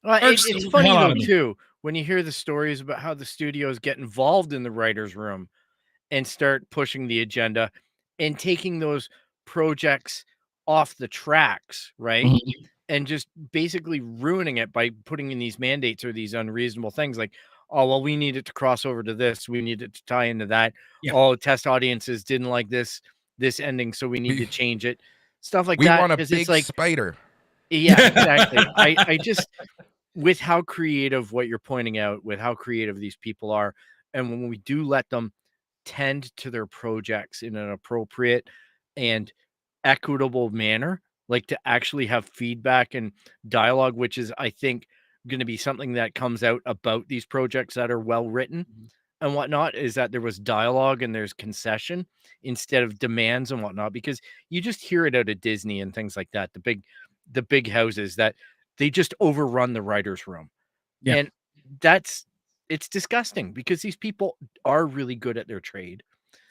It's funny though too when you hear the stories about how the studios get involved in the writers' room and start pushing the agenda and taking those projects off the tracks, right? Mm-hmm. And just basically ruining it by putting in these mandates or these unreasonable things like, oh, well, we need it to cross over to this. We need it to tie into that. Yeah. Oh, test audiences didn't like this ending, so we need to change it. Stuff like that. We want a big spider. Yeah, exactly. I just, with how creative what you're pointing out, with how creative these people are, and when we do let them tend to their projects in an appropriate and equitable manner, like to actually have feedback and dialogue, which is, I think, going to be something that comes out about these projects that are well written and whatnot, is that there was dialogue and there's concession instead of demands and whatnot, because you just hear it out of Disney and things like that. The big houses that they just overrun the writer's room. Yeah. And it's disgusting because these people are really good at their trade.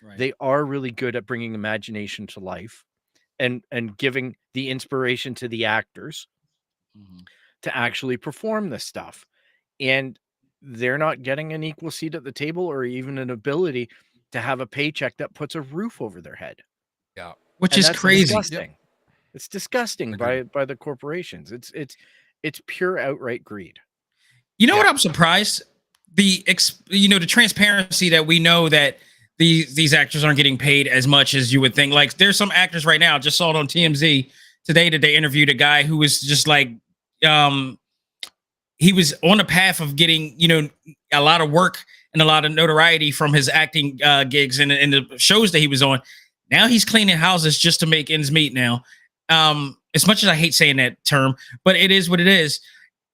Right. They are really good at bringing imagination to life and giving the inspiration to the actors to actually perform this stuff. And they're not getting an equal seat at the table or even an ability to have a paycheck that puts a roof over their head. Yeah. Which is crazy. Disgusting. Yep. It's disgusting by the corporations. It's pure outright greed. You know what? I'm surprised the transparency that we know that these actors aren't getting paid as much as you would think. Like, there's some actors right now, just saw it on TMZ today that they interviewed a guy who was just like, he was on a path of getting, a lot of work and a lot of notoriety from his acting gigs and the shows that he was on. Now he's cleaning houses just to make ends meet now. As much as I hate saying that term, but it is what it is.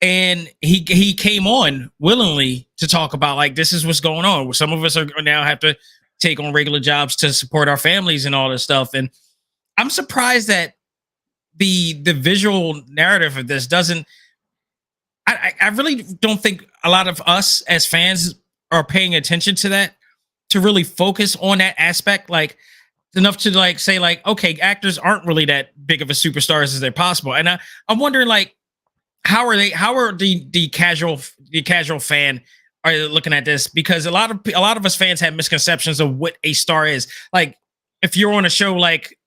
And he came on willingly to talk about, like, this is what's going on. Some of us are now have to take on regular jobs to support our families and all this stuff. And I'm surprised that the visual narrative of this doesn't, I really don't think a lot of us as fans are paying attention to that, to really focus on that aspect, like enough to like say like, okay, actors aren't really that big of a superstars as they're possible. And I'm wondering, like, how are the casual fan are looking at this? Because a lot of us fans have misconceptions of what a star is. Like, if you're on a show like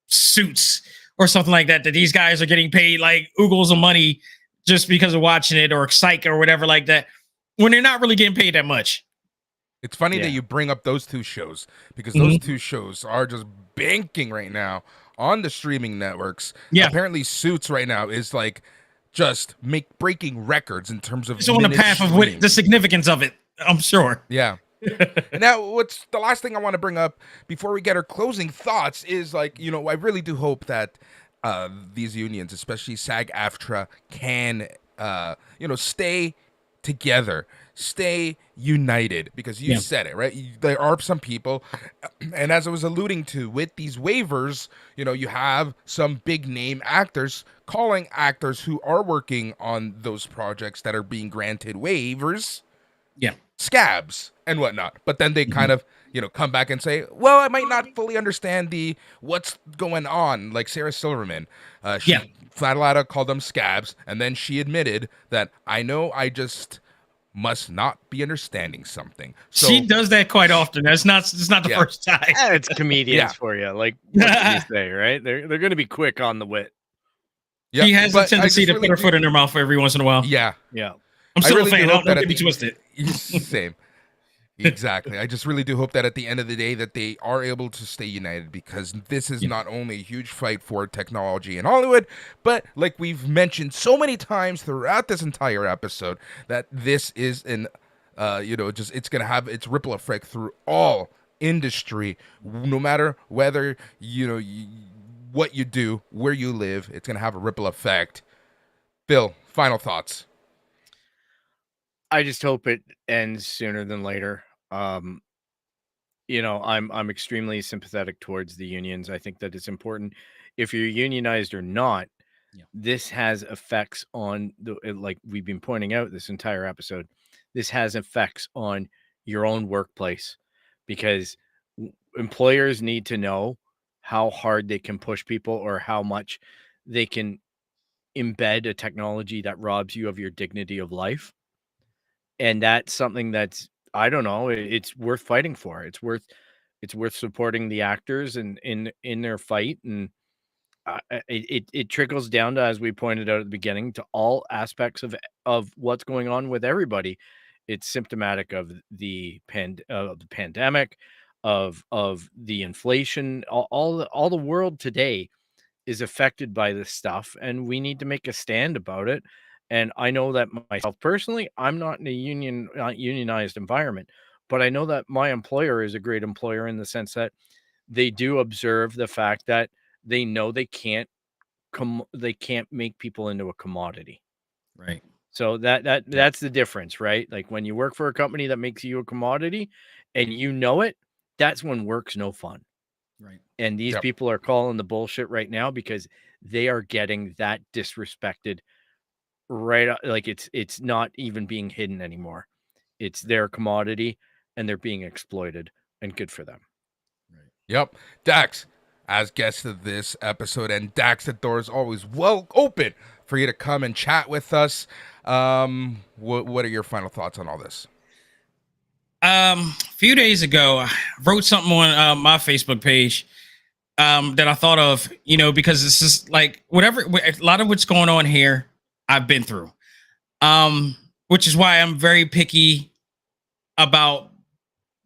Suits or something like that these guys are getting paid like oogles of money just because of watching it, or Psych or whatever like that, when they're not really getting paid that much. It's funny that you bring up those two shows, because those two shows are just banking right now on the streaming networks. Yeah. Apparently Suits right now is like just breaking records in terms of it's on the path of what, the significance of it, I'm sure. Yeah. Now, what's the last thing I want to bring up before we get our closing thoughts is, like, I really do hope that these unions, especially SAG-AFTRA, can stay together, stay united, because you said it, right? There are some people, and as I was alluding to with these waivers, you have some big name actors calling actors who are working on those projects that are being granted waivers, scabs and whatnot. But then they kind of, come back and say, well, I might not fully understand what's going on. Like Sarah Silverman, she flat out called them scabs, and then she admitted that I just must not be understanding something. So she does that quite often. It's not the first time. It's comedians for you. Like, what do you say, right? They're going to be quick on the wit. She has a tendency to put her foot in her mouth every once in a while. Yeah. Yeah. I'm still really a fan. do hope Don't that get me twisted. Same. Exactly. I just really do hope that at the end of the day that they are able to stay united, because this is not only a huge fight for technology in Hollywood, but like we've mentioned so many times throughout this entire episode, that this is an just it's gonna have its ripple effect through all industry, no matter whether what you do, where you live, it's gonna have a ripple effect. Phil, final thoughts. I just hope it ends sooner than later. I'm extremely sympathetic towards the unions. I think that it's important, if you're unionized or not. Yeah. This has effects on like we've been pointing out this entire episode. This has effects on your own workplace, because employers need to know how hard they can push people, or how much they can embed a technology that robs you of your dignity of life. And that's something that's, I don't know, it's worth fighting for. It's worth supporting the actors and in their fight. And it trickles down to, as we pointed out at the beginning, to all aspects of what's going on with everybody. It's symptomatic of the pandemic, of the inflation. All the world today is affected by this stuff, and we need to make a stand about it. And I know that myself personally, I'm not in a unionized environment, but I know that my employer is a great employer, in the sense that they do observe the fact that they know they can't make people into a commodity. Right. So that's the difference, right? Like, when you work for a company that makes you a commodity and you know it, that's when work's no fun. Right. And these people are calling the bullshit right now, because they are getting that disrespected right. Like, it's not even being hidden anymore. It's their commodity, and they're being exploited, and good for them. Right. Yep. Dax, as guest of this episode, and Dax, the door is always well open for you to come and chat with us. What are your final thoughts on all this? A few days ago, I wrote something on my Facebook page that I thought of, because this is like a lot of what's going on here, I've been through, which is why I'm very picky about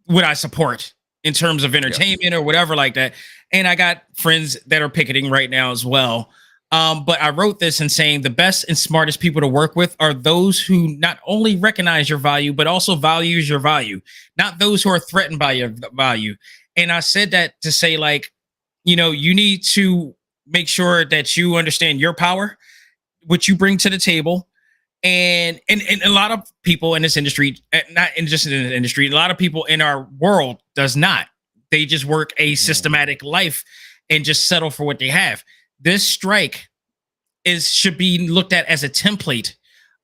what I support in terms of entertainment or whatever like that. And I got friends that are picketing right now as well. But I wrote this and saying the best and smartest people to work with are those who not only recognize your value, but also values your value, not those who are threatened by your value. And I said that to say, like, you need to make sure that you understand your power, what you bring to the table. And a lot of people in this industry, not in just in the industry, a lot of people in our world does not. They just work a systematic life and just settle for what they have. This strike should be looked at as a template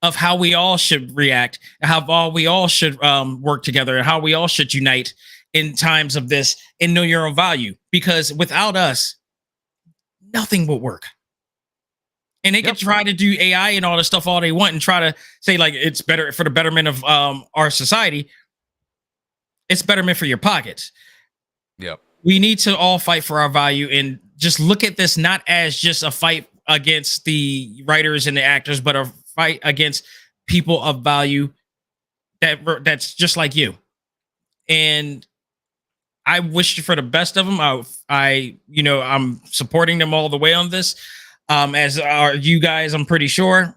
of how we all should react, how we all should work together, and how we all should unite in times of this, and know your own value. Because without us, nothing will work. And they can try to do AI and all this stuff all they want, and try to say like it's better for the betterment of our society. It's betterment for your pockets. Yep. We need to all fight for our value, and just look at this not as just a fight against the writers and the actors, but a fight against people of value that's just like you. And I wish for the best of them. I'm supporting them all the way on this, as are you guys, I'm pretty sure.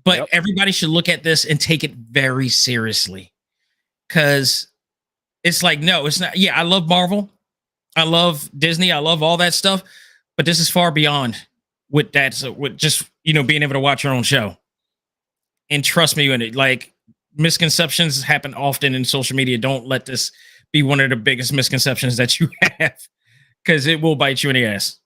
But everybody should look at this and take it very seriously, because it's like, no, it's not. Yeah, I love Marvel. I love Disney. I love all that stuff. But this is far beyond with that. So with just, being able to watch your own show. And trust me, when like misconceptions happen often in social media, don't let this be one of the biggest misconceptions that you have, because it will bite you in the ass.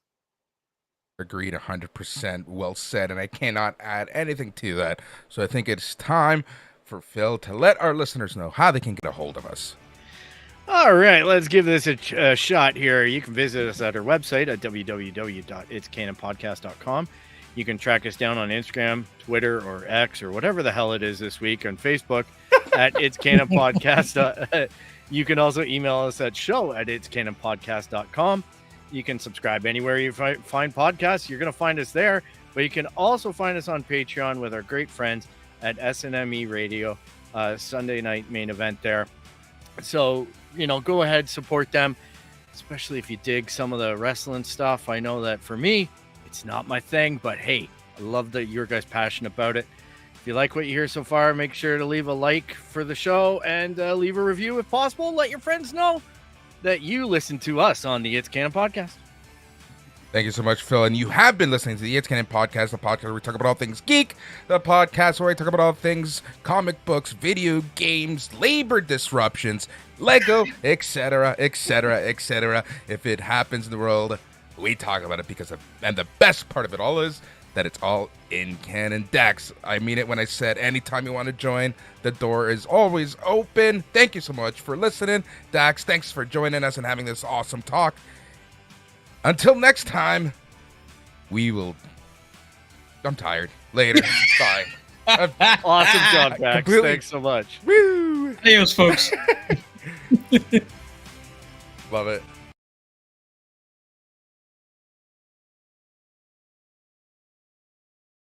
Agreed, 100%. Well said. And I cannot add anything to that. So I think it's time for Phil to let our listeners know how they can get a hold of us. All right, let's give this a shot here. You can visit us at our website at www.itscanonpodcast.com. You can track us down on Instagram, Twitter, or X, or whatever the hell it is this week, on Facebook at It's Canon Podcast. You can also email us at show@itscanonpodcast.com. You can subscribe anywhere you find podcasts. You're going to find us there. But you can also find us on Patreon with our great friends at SNME Radio, Sunday night main event there. So, go ahead, support them, especially if you dig some of the wrestling stuff. I know that for me, it's not my thing, but hey, I love that your guys' passionate about it. If you like what you hear so far, make sure to leave a like for the show and leave a review if possible. Let your friends know that you listen to us on the It's Canon podcast. Thank you so much, Phil. And you have been listening to the It's Canon podcast, the podcast where we talk about all things geek, the podcast where we talk about all things comic books, video games, labor disruptions, Lego, etc., etc., etc. If it happens in the world, we talk about it and the best part of it all is that it's all in canon. Dax, I mean it when I said anytime you want to join, the door is always open. Thank you so much for listening. Dax, thanks for joining us and having this awesome talk. Until next time, I'm tired. Later. Bye. Awesome job, Dax. Thanks so much. Woo! Adios, folks. Love it.